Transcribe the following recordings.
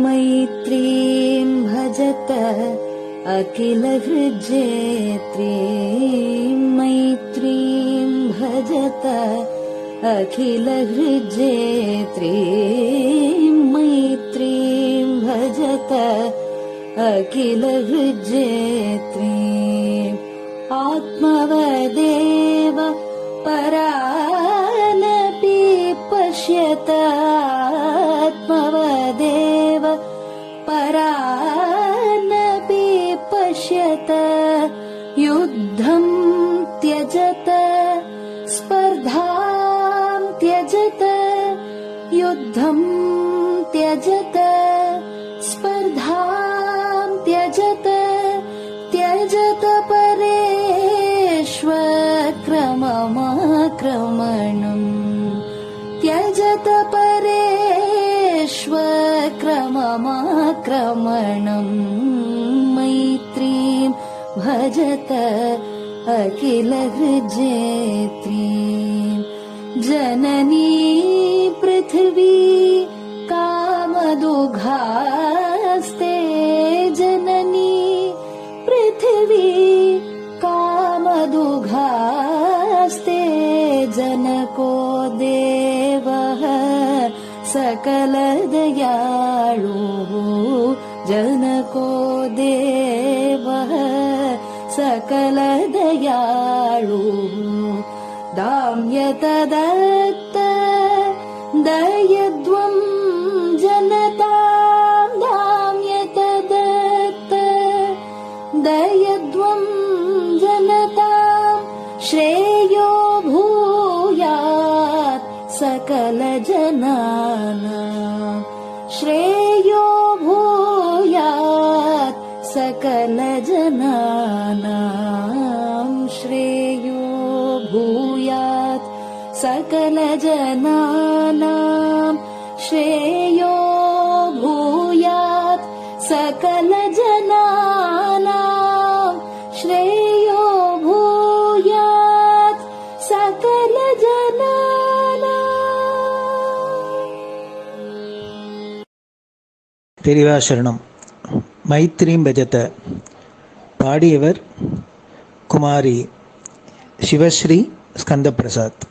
मैत्रीं भजत अखिलहृज्जेत्रीं मैत्रीं भजत अखिलहृज्जेत्रीं मैत्रीं भजत अखिलहृज्जेत्रीम् आत्मवदेव परानपि पश्यत आत्मवदेव परानपि पश्यत युद्धं त्यजत स्पर्धां त्यजत युद्धं त्यजत स्पर्धां त्यजत त्यजत परेष्वक्रममाक्रमणम् त्यजत परेष्वक्रममाक्रमणम् मैत्रीं भजत अखिलहृज्जेत्रीं जननी पृथिवी कामदुघास्ते जननी पृथिवी कामदुघास्ते जनको देवः सकलदयाळुः जनको देवः सकलदयाळुः दाम्यत दत्त दयध्वं जनतां दाम्यत दत्त दयध्वं जनतां श्रेयो भूयात् सकलजनानां श्रेयो भूयात् सकलजनानां श्रेयो भूयात् सकलजनानां श्रेयो भूयात् सकलजनानां श्रेयो भूयात् सकलजनानां. பெரிவாசரணம். மைத்ரீம் பஜத. பாடியவர் குமாரி சிவஸ்ரீ ஸ்கந்தபிரசாத்.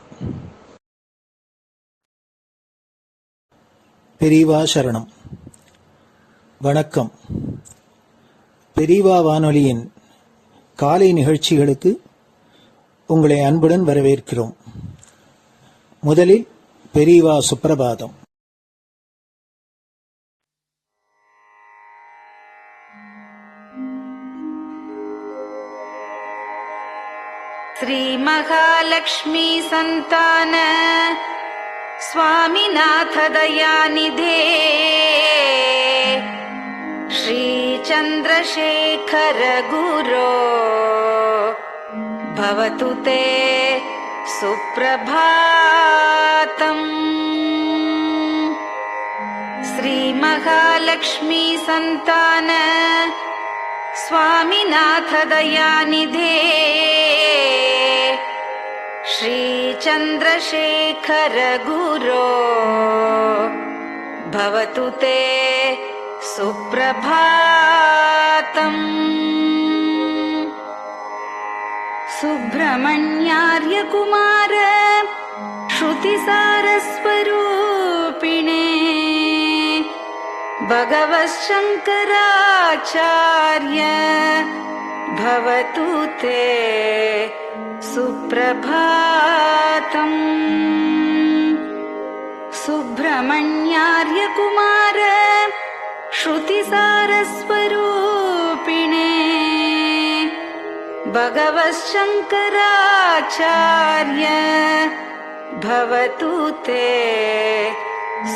பெரியவா சரணம். வணக்கம். பெரியவா வானொலியின் காலை நிகழ்ச்சிகளுக்கு உங்களை அன்புடன் வரவேற்கிறோம். முதலில் பெரியவா சுப்பிரபாதம். श्री महालक्ष्मी संतान स्वामीनाथ दयानिधे श्री चंद्रशेखर गुरो भवतु ते सुप्रभातम्. श्री महालक्ष्मी संतान स्वामीनाथ दयानिधे श्री चंद्रशेखर गुरो भवतु ते सुप्रभातम्. सुब्रह्मण्यार्य कुमार श्रुतिसारस्वरूपिणे भगवच्छंकराचार्य भवतु ते सुप्रभातम्. सुब्रह्मण्यार्य कुमार श्रुतिसारस्वरूपिणे भगवच्छंकराचार्य भवतु ते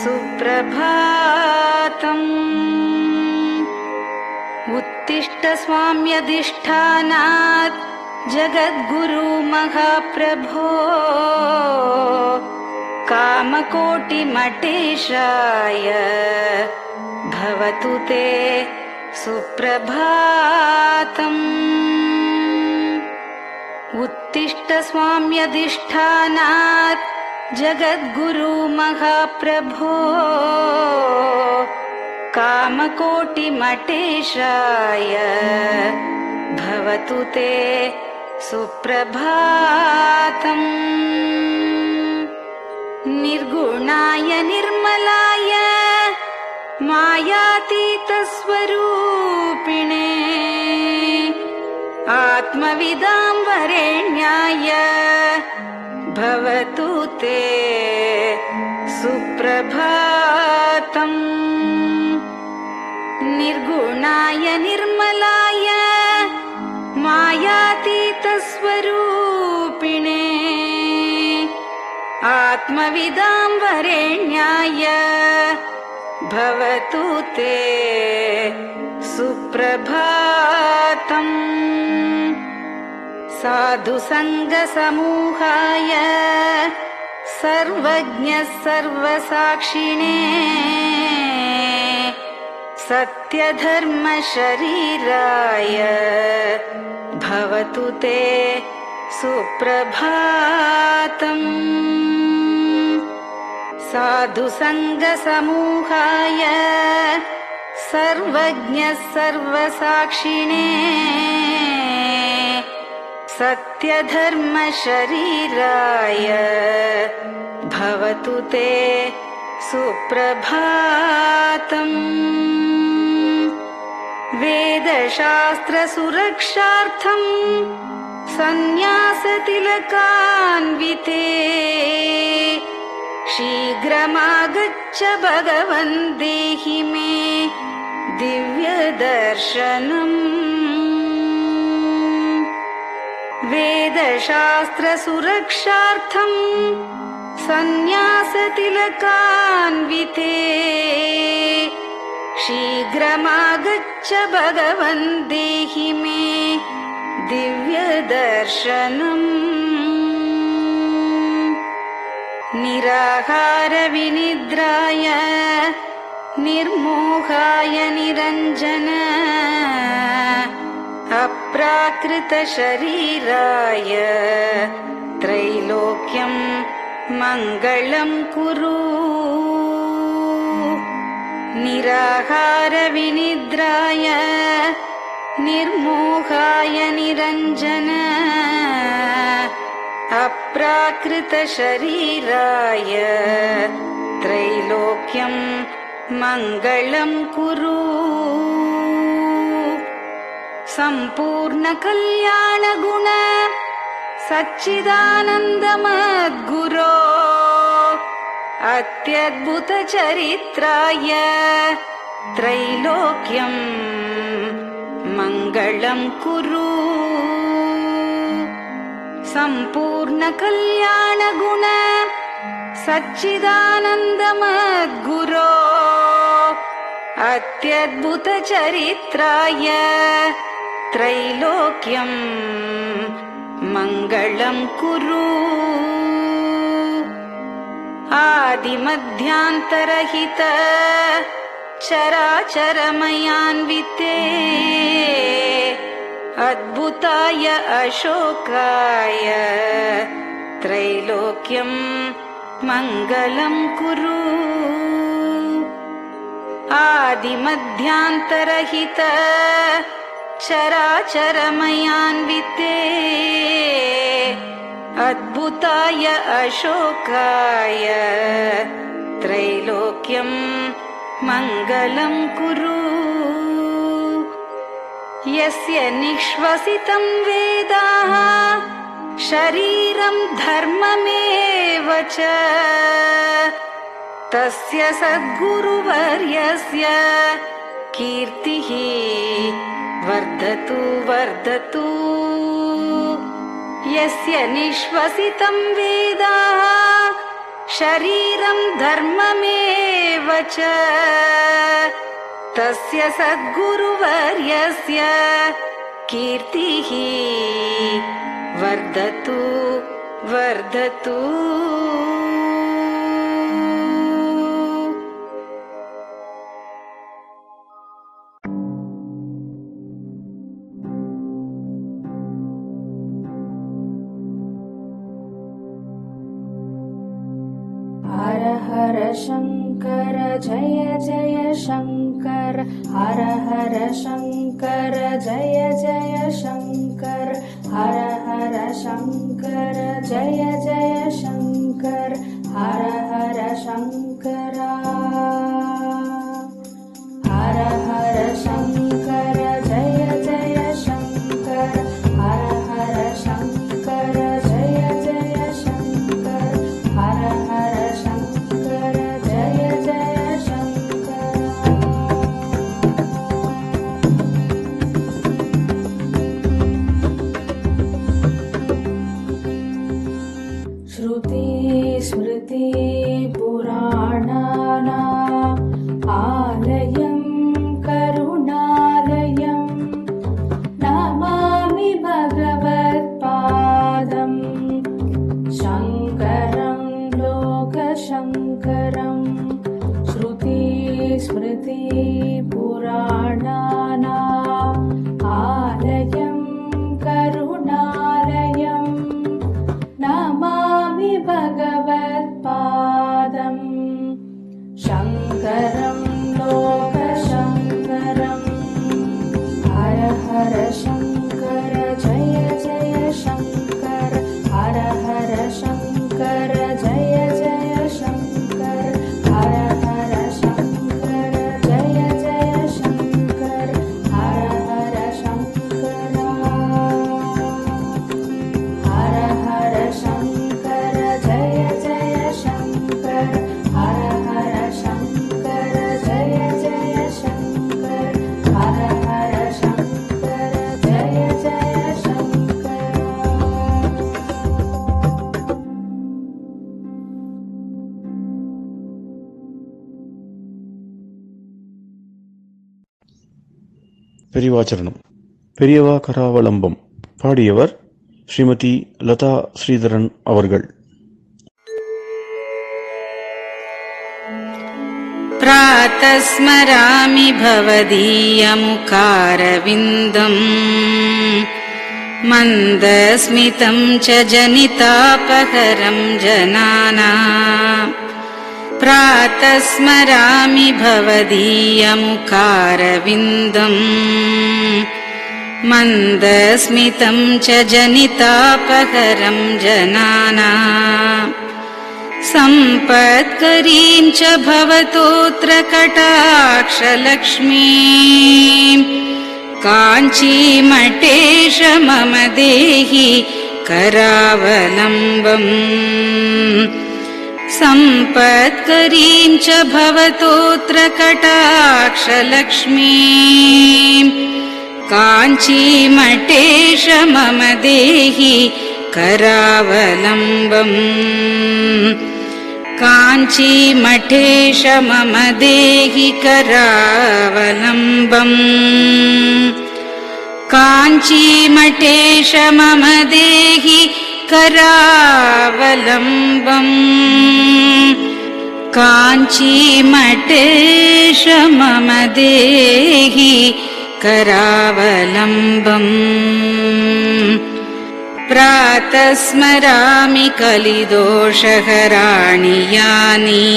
सुप्रभातम्. उत्तिष्ठ स्वाम्यधिष्ठानात् जगद्गुरु महाप्रभो कामकोटिमठेशाय भवतु ते सुप्रभातम्. उत्तिष्ठ स्वाम्यधिष्ठानात् जगद्गुरु महाप्रभो कामकोटिमटेशाय भवतु ते सुप्रभातम्। निर्गुणाय निर्मलाय मायातीतस्वरूपिणे आत्मविदां वरेण्याय भवतु ते सुप्रभातम्। निर्गुणाय निर्मलाय मायातीतस्वरूपिणे आत्मविदां वरेण्याय भवतु ते सुप्रभातम्। साधुसङ्गसमूहाय सर्वज्ञः सर्वसाक्षिणे सत्यधर्मशरीराय भवतु ते सुप्रभातम्। साधुसङ्गसमूहाय सर्वज्ञः सर्वसाक्षिणे सत्यधर्मशरीराय भवतु ते सुप्रभातम्। वेदशास्त्रसुरक्षार्थं सन्न्यासतिलकान्विते शीघ्रमागच्छ भगवन् देहि मे दिव्यदर्शनम्। वेदशास्त्रसुरक्षार्थं सन्न्यासतिलकान्विते शीघ्रमागच्छ भगवन् देहि मे दिव्यदर्शनम्। निराहारविनिद्राय निर्मोहाय निरञ्जन अप्राकृतशरीराय त्रैलोक्यं मङ्गलं कुरु। निराहारविनिद्राय निर्मोहाय निरञ्जन अप्राकृतशरीराय त्रैलोक्यं मङ्गलं कुरु। सम्पूर्णकल्याणगुण सच्चिदानन्दमद्गुरो अत्यद्भुतचरित्राय त्रैलोक्यं मङ्गलं कुरु। सम्पूर्णकल्याणगुण सच्चिदानन्दमद्गुरो अत्यद्भुतचरित्राय त्रैलोक्यं मङ्गलं कुरु। आदिमध्यान्तरहित चराचरमयान्विते अद्भुताय अशोकाय त्रैलोक्यं मङ्गलं कुरु। आदिमध्यान्तरहित चराचरमयान्विते अद्भुताय अशोकाय त्रैलोक्यं मङ्गलं कुरु। यस्य निःश्वसितं वेदाः शरीरं धर्ममेव च तस्य सद्गुरुवर्यस्य कीर्तिः वर्धतु वर्धतु। यस्य निःश्वसितं वेदाः शरीरं धर्ममेव च तस्य सद्गुरुवर्यस्य कीर्तिः वर्धतु वर्धतु। हर हर शङ्कर जय जय शङ्कर हर हर शङ्कर जय जय शङ्कर हर हर शङ्कर जय जय शङ्कर हर हर शङ्करा हर हर शङ्कर जय जय शङ्कर हर हर शङ्कर जय जय शङ्कर हर हर शङ्कर जय जय शङ्कर श्रुति स्मृति पुराणानाम् आलयं करुणालयं नमामि भगवत्पादं शङ्करं लोकशङ्करं श्रुति स्मृति पुराणानाम् आलयं करुणालयं नमामि भगवत्पादं शङ्करं लोकशङ्करम् हर हर शङ्कर जय जय शङ्कर हर हर शङ्कर जय जय शङ्कर हर हर शङ्कर जय जय शङ्कर हर हर शङ्करा हर हर शङ्कर जय जय शङ्कर हर हर शङ्कर जय जय शङ्कर हर हर शङ्कर जय जय शङ्कर பெரியவாச்சரணம். பெரியவா கராவலம்பம். பாடியவர் ஸ்ரீமதி லதா ஸ்ரீதரன் அவர்கள். प्रातः स्मरामि भवदीयमुखारविन्दम् मन्दस्मितं च जनितापहरं जनानाम् प्रातः स्मरामि भवदीयमुखारविन्दम् मन्दस्मितं च जनितापहरं जनानाम् सम्पत्करीं च भवतोऽत्र कटाक्षलक्ष्मीं काञ्चीमठेश मम देहि करावलम्बम् सम्पत्करीं च भवतोऽत्र कटाक्षलक्ष्मीं काञ्चीमठेश मम देहि करावलम्बम् काञ्चीमठेश मम देहि करावलम्बम् काञ्चीमठेश मम देहि करावलम्बम् काञ्चीमठेश मम देहि करावलम्बम् प्रातः स्मरामि कलिदोषहराणि यानि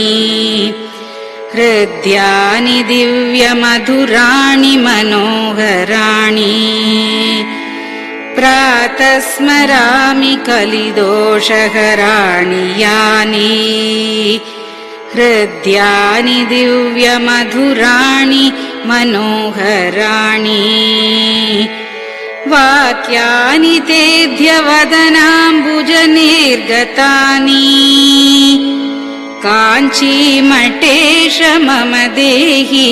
हृद्यानि दिव्यमधुराणि मनोहराणि प्रातः स्मरामि कलिदोषहराणि यानि हृद्यानि दिव्यमधुराणि मनोहराणि वाक्यानि तेऽध्यवदनाम्बुजनिर्गतानि काञ्चीमठेश मम देहि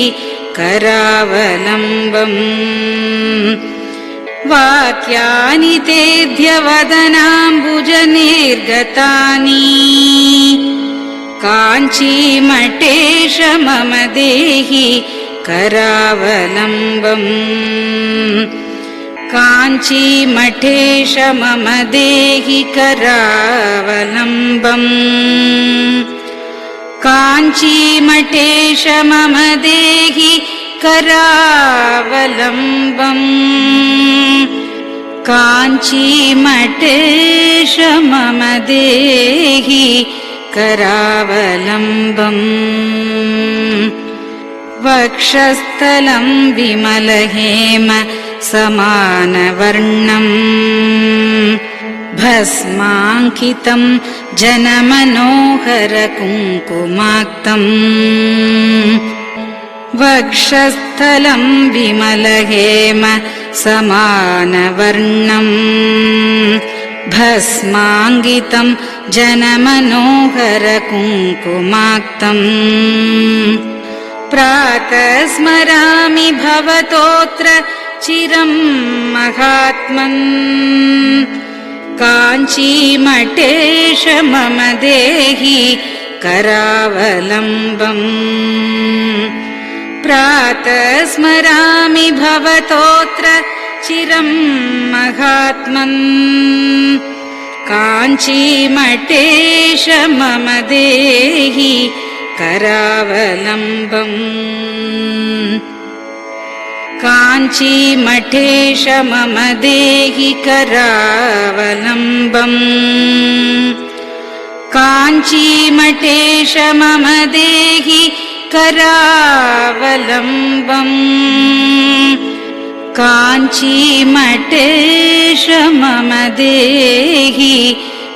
करावलम्बम् वाक्यानि तेऽध्यवदनाम्बुजनिर्गतानि काञ्चीमठेश मम देहि करावलम्बम् काञ्चीमठेश मम देहि करावलम्बम् काञ्चीमठेश मम देहि करावलम्बम् काञ्चीमठेश मम देहि करावलम्बम् वक्षस्थलं विमलहेम समानवर्णम् भस्माङ्कितं जनमनोहर कुङ्कुमाक्तम् वक्षस्थलं विमलहेम समानवर्णम् भस्माङ्कितं जनमनोहर कुङ्कुमाक्तम् प्रातः स्मरामि भवतोऽत्र चिरं महात्मन् काञ्चीमठेश मम देहि करावलम्बम् प्रातः स्मरामि भवतोऽत्र चिरं महात्मन् काञ्चीमठेश मम देहि करावलम्बम् काञ्चीमठेश मम देहि करावलम्बम् काञ्चीमठेश मम देहि करावलम्बम् काञ्चीमठेश मम देहि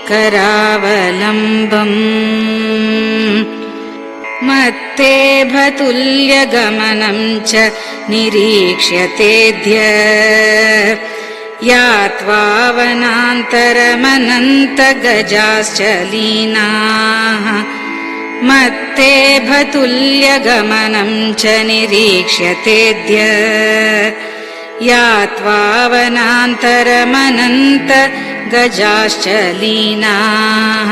करावलम्बम् मत्तेभतुल्यगमनं च निरीक्ष्यतेऽद्य यात्वा वनान्तरमनन्तगजाश्च लीनाः मत्तेभतुल्यगमनं च निरीक्ष्यतेऽद्य यात्वा वनान्तरमनन्तगजाश्च लीनाः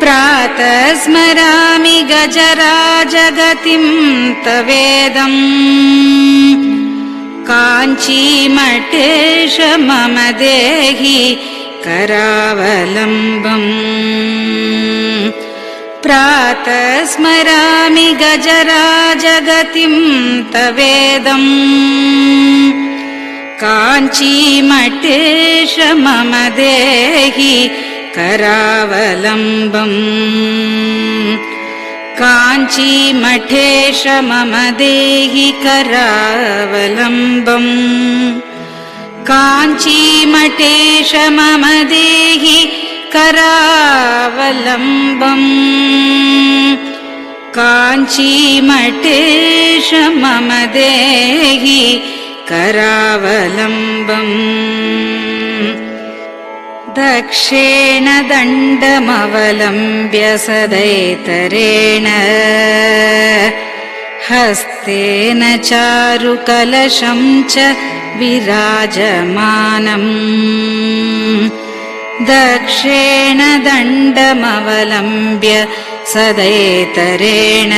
प्रातः स्मरामि गजराजगतिं तवेदम् काञ्चीमठेश मम देहि करावलम्बम् प्रातः स्मरामि गजराजगतिं तवेदम् काञ्चीमठेश मम देहि करावलम्बम् काञ्चीमठेश मम देहि करावलम्बम् काञ्चीमठेश मम देहि करावलम्बम् काञ्चीमठेश मम देहि करावलम्बम् दक्षेण दण्डमवलम्ब्य सदैतरेण हस्तेन चारुकलशं च विराजमानम् दक्षेण दण्डमवलम्ब्य सदैतरेण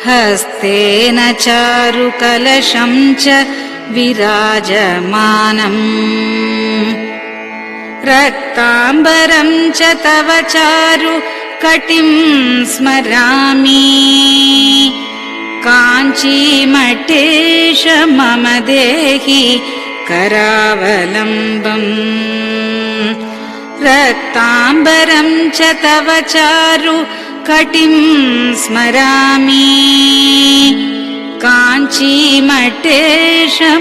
हस्तेन चारुकलशं च विराजमानम् रक्ताम्बरं च तव चारु कटिं स्मरामि काञ्चीमठेश मम देहि करावलम्बम् रक्ताम्बरं च तव चारु कटिं स्मरामि काञ्चीमठेश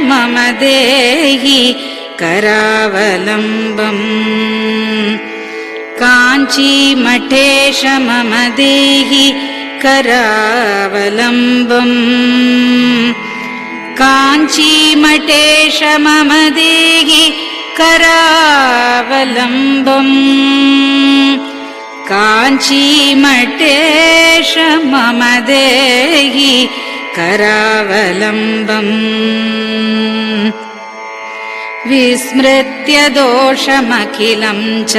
मम देहि करावलम्बम् काञ्चीमठेश मम देहि करावलम्बम् काञ्चीमठेश मम देहि करावलम्बम् काञ्चीमठेश मम देहि करावलम्बम् विस्मृत्य दोषमखिलं च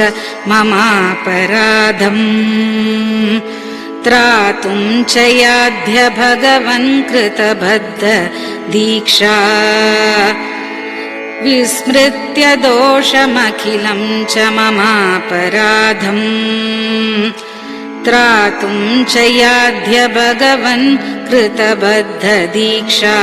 ममापराधम् त्रातुं च याध्य भगवन् कृतबद्ध दीक्षा विस्मृत्य दोषमखिलं च ममापराधम् त्रातुं च याध्य भगवन् कृतबद्ध दीक्षा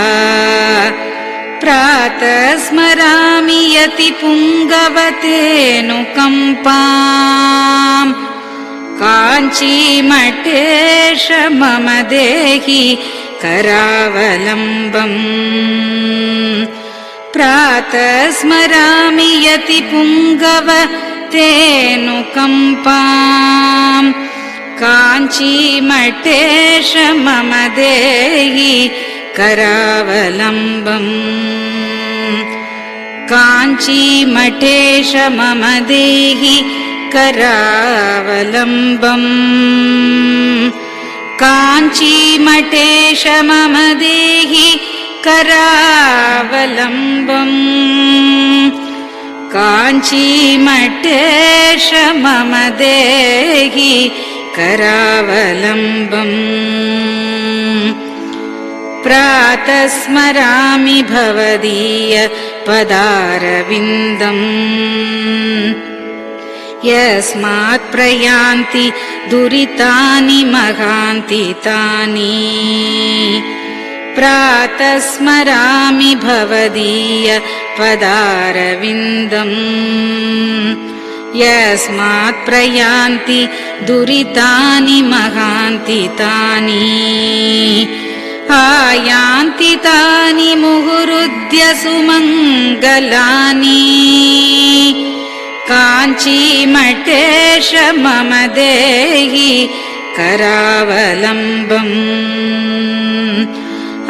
प्रातः स्मरामि यति पुङ्गवतेऽनुकम्पाम् काञ्चीमठेश मम देहि करावलम्बम् प्रातः स्मरामि यतिपुङ्गव तेऽनुकम्पाम् काञ्चीमठेश मम देहि करावलम्बम् काञ्चीमठेश मम देहि करावलम्बम् काञ्चीमठेश मम देहि करावलम्बम् काञ्चीमठेश मम देहि करावलम्बम् प्रातः स्मरामि भवदीय पदारविन्दम् यस्मात् प्रयान्ति दुरितानि महान्ति तानि प्रातः स्मरामि भवदीय पदारविन्दम् यस्मात् प्रयान्ति दुरितानि महान्ति तानि आयान्ति तानि मुहुरुद्य सुमङ्गलानि काञ्चीमठेश मम देहि करावलम्बम्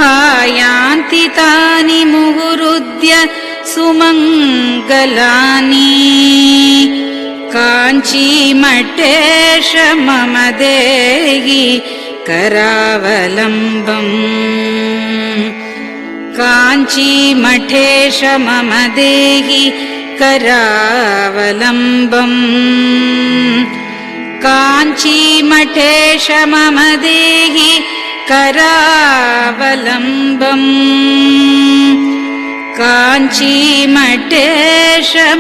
आयान्ति तानि मुहुरुद्य सुमङ्गलानि काञ्चीमठेश मम देहि करावलम्बम् काञ्चीमठेश मम देहि करावलम्बम् काञ्चीमठेश मम देहि करावलम्बम् काञ्चीमठेश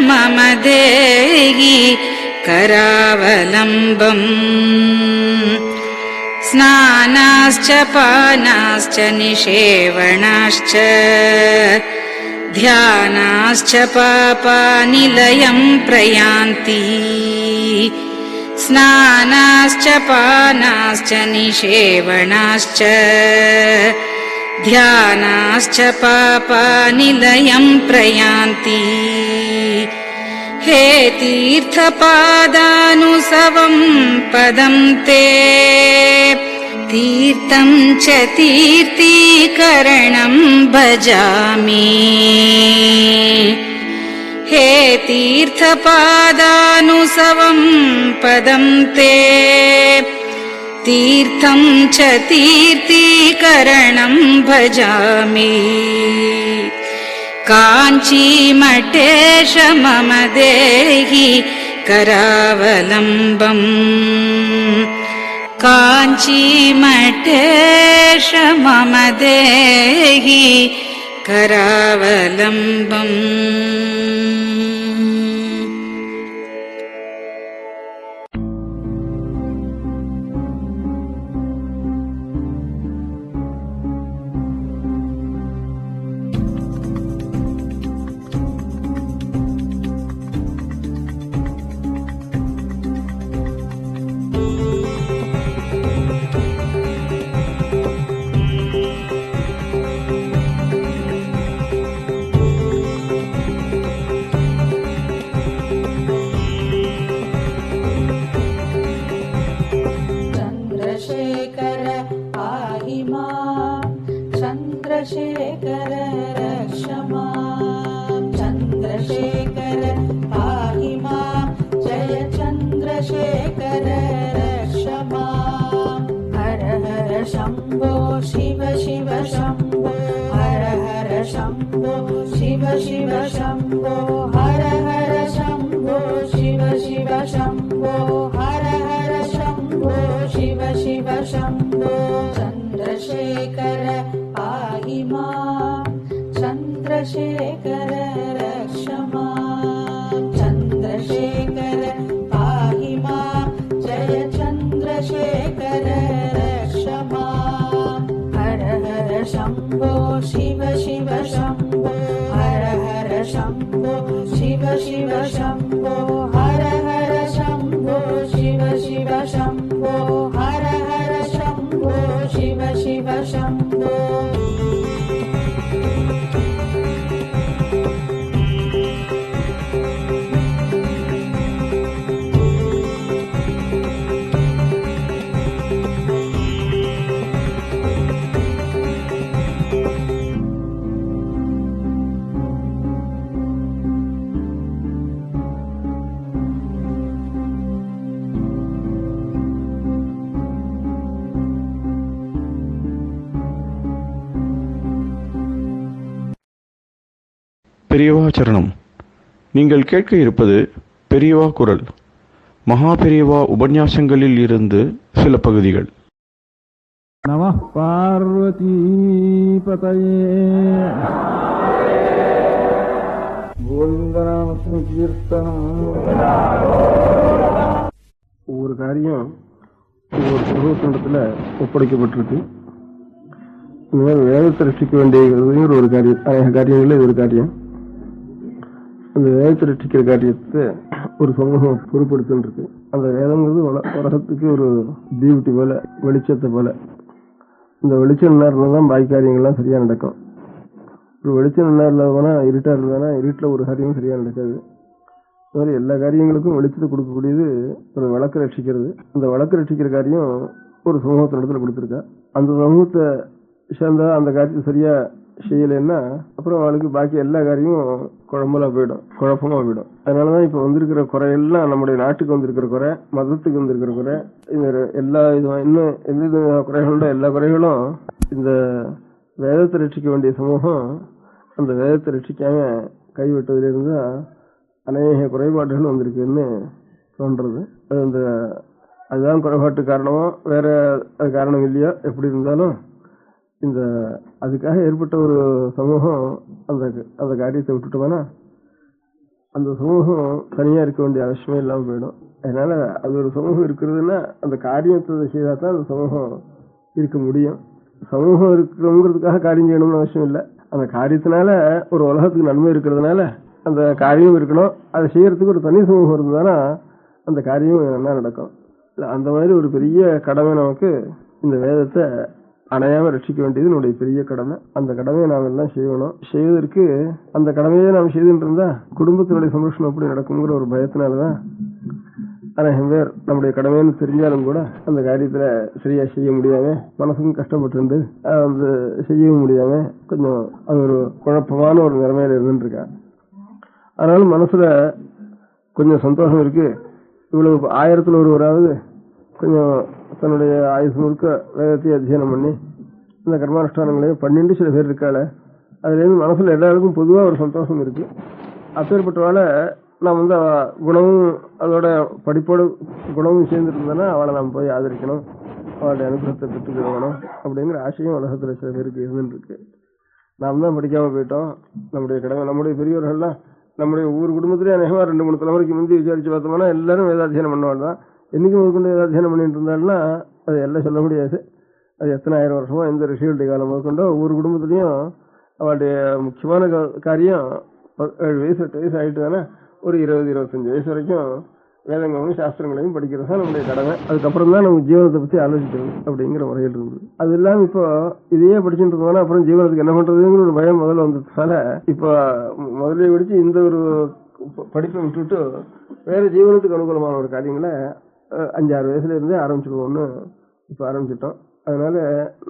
मम देहि करावलम्बम् स्नानाश्च पानाश्च निषेवणाश्च ध्यानाश्च पापानिलयं प्रयान्ति स्नानाश्च पानाश्च निषेवणाश्च ध्यानाश्च पापानिलयं प्रयान्ति हे तीर्थपादानुसवं पदं ते तीर्थं च तीर्थीकरणं भजामि हे तीर्थपादानुसवं पदं ते तीर्थं च तीर्थीकरणं भजामि काञ्चीमठेश मम देहि करावलम्बम् काञ्चीमठेश मम देहि करावलम्बम् चन्द्रशेखर रक्ष माम् चन्द्रशेखर पाहि माम् जय चन्द्रशेखर रक्ष माम् हर हर शम्भो शिव शिव शम्भो हर हर शम्भो शिव शिव शम्भो हर हर शम्भो शिव शिव शम्भो हर हर शम्भो शिव शिव शम्भो चन्द्रशेखर पाहि माम् चन्द्रशेखर रक्ष माम् चन्द्रशेखर पाहि माम् जय चन्द्रशेखर रक्ष माम् हर हर शम्भो शिव शिव शम्भो हर हर शम्भो शिव शिव शम्भो हर हर शम्भो शिव शिव शम्भो हर हर शम्भो शिव शिव शम्भो பெரியவா சரணம். நீங்கள் கேட்க இருப்பது பெரியவா குரல். மகா பெரியவா உபன்யாசங்களில் இருந்து சில பகுதிகள். நம பார்வதி பதயே. கோவிந்தநாம கீர்த்தனம். ஒவ்வொரு காரியம் ஒவ்வொரு புருவத்திடத்துல ஒப்படைக்கப்பட்டிருக்கு. இந்த மாதிரி வேதத்தை ரட்சிக்க வேண்டிய ஒரு காரியம், அநேக காரியங்களில் இது ஒரு காரியம். அந்த வேதத்தை ரட்சிக்கிற காரியத்தை ஒரு சமூகம் பொறுப்படுத்துன்னு இருக்கு. அந்த வேதங்கிறது உலகத்துக்கு ஒரு டியூட்டி போல, வெளிச்சத்தை போல. இந்த வெளிச்சம் நேரம் தான் பாக்கி காரியங்கள்லாம் சரியா நடக்கும். ஒரு வெளிச்சம் நேரம் இல்லாதவனா இருட்டா இருந்தானா இருட்டில் ஒரு காரியமும் சரியா நடக்காது. இந்த மாதிரி எல்லா காரியங்களுக்கும் வெளிச்சத்தை கொடுக்கக்கூடியது ஒரு வழக்கு ரட்சிக்கிறது. அந்த வழக்கு ரட்சிக்கிற காரியம் ஒரு சமூகத்தினிடத்துல கொடுத்துருக்கா. அந்த சமூகத்தை சேர்ந்தா அந்த காரியத்தை சரியா செய்யலைன்னா அப்புறம் அவளுக்கு பாக்கி எல்லா காரியமும் குழப்பமா போயிடும். அதனாலதான் இப்ப வந்திருக்கிற குறையெல்லாம் நம்முடைய நாட்டுக்கு வந்திருக்கிற குறை, மதத்துக்கு வந்திருக்கிற குறை, இந்த எல்லா இன்னும் எந்த குறைகளோட எல்லா குறைகளும் இந்த வேதத்தை ரட்சிக்க வேண்டிய சமூகம் அந்த வேதத்தை ரட்சிக்காம கைவிட்டதிலிருந்து அநேக குறைபாடுகள் வந்திருக்குன்னு தோன்றது. அதுதான் குறைபாட்டு காரணமோ வேற அது காரணம் இல்லையோ, எப்படி இருந்தாலும் இந்த அதுக்காக ஏற்பட்ட ஒரு சமூகம் அந்த காரியத்தை விட்டுட்டோம்னா அந்த சமூகம் தனியா இருக்க வேண்டிய அவசியமே இல்லாம போயிடும். அதனால அது ஒரு சமூகம் இருக்கிறதுன்னா அந்த காரியத்தை செய்தா தான் அந்த சமூகம் இருக்க முடியும். சமூகம் இருக்கிறோங்கிறதுக்காக காரியம் செய்யணும்னு அவசியம் இல்லை. அந்த காரியத்தினால ஒரு உலகத்துக்கு நன்மை இருக்கிறதுனால அந்த காரியம் இருக்கணும். அதை செய்யறதுக்கு ஒரு தனி சமூகம் இருந்ததுன்னா அந்த காரியம் என்ன நடக்கும். அந்த மாதிரி ஒரு பெரிய கடமை நமக்கு இந்த வேதத்தை அணையாம ரட்சிக்க வேண்டியது நம்முடைய பெரிய கடமை. அந்த கடமையை நாம் எல்லாம் செய்யணும். செய்வதற்கு அந்த கடமையை நாம் செய்துட்டு இருந்தா குடும்பத்தினுடைய சந்தோஷம் எப்படி நடக்குங்கிற ஒரு பயத்தினாலதான் அநேகம் பேர் நம்முடைய கடமைன்னு தெரிஞ்சாலும் கூட அந்த காரியத்துல சரியா செய்ய முடியாம மனசுக்கும் கஷ்டப்பட்டு வந்து செய்யவும் முடியாம கொஞ்சம் அது ஒரு குழப்பமான ஒரு நிலைமையில இருந்துட்டு இருக்கா. அதனால மனசுல கொஞ்சம் சந்தோஷம் இருக்கு. இவ்வளவு 1000ல் ஒருவராவது கொஞ்சம் தன்னுடைய ஆயுசு முழுக்க வேதத்தை அத்தியனம் பண்ணி இந்த கர்மானுஷ்டானங்களையும் பண்ணிட்டு சில பேர் இருக்காள. அதுல இருந்து மனசுல எல்லாருக்கும் பொதுவா ஒரு சந்தோஷம் இருக்கு. அப்பேற்பட்டவால நாம் வந்து குணமும் அதோட படிப்போட குணமும் சேர்ந்துட்டு இருந்தோன்னா அவளை நாம் போய் ஆதரிக்கணும், அவளுடைய அனுகிரகத்தை பெற்றுக்கணும் அப்படிங்கிற ஆசையும் உலகத்துல சில பேருக்கு இருந்துட்டு இருக்கு. நாம் தான் படிக்காம போயிட்டோம். நம்முடைய கடமை நம்முடைய பெரியவர்கள்லாம் நம்முடைய ஒவ்வொரு குடும்பத்திலேயே அநேகமா 2-3 தலைமுறைக்கு முந்தி விசாரிச்சு பார்த்தோம்னா எல்லாரும் வேதாத்தியனம் பண்ணவாள் தான். என்னைக்கு முதற்கொண்டு வேதாத்தியனம் பண்ணிட்டு இருந்தாலும்னா அது எல்லாம் சொல்ல முடியாது. அது எத்தனை 1000 வருஷமா எந்த ரிஷிகளுடைய காலம் முதற்கொண்டோ ஒவ்வொரு குடும்பத்திலையும் அவளுடைய முக்கியமான காரியம் 7 வயசு 8 வயசு ஆயிட்டு தானே ஒரு 20-25 வயசு வரைக்கும் வேதங்களையும் சாஸ்திரங்களையும் படிக்கிறது தான் நம்முடைய கடமை. அதுக்கப்புறம் தான் நம்ம ஜீவனத்தை பத்தி ஆலோசிக்கணும் அப்படிங்கிற முறையில் இருந்தது. அது இல்லாம இப்போ இதையே படிச்சுட்டு இருக்கோம்னா அப்புறம் ஜீவனத்துக்கு என்ன பண்றதுங்கிற ஒரு பயம் முதல்ல வந்ததுனால இப்போ முதலே படிச்சு இந்த ஒரு படிப்பை விட்டுட்டு வேற ஜீவனத்துக்கு அனுகூலமான ஒரு காரியங்களை 5-6 வயசுல இருந்தே ஆரம்பிச்சிடுவோம்னு இப்ப ஆரம்பிச்சிட்டோம். அதனால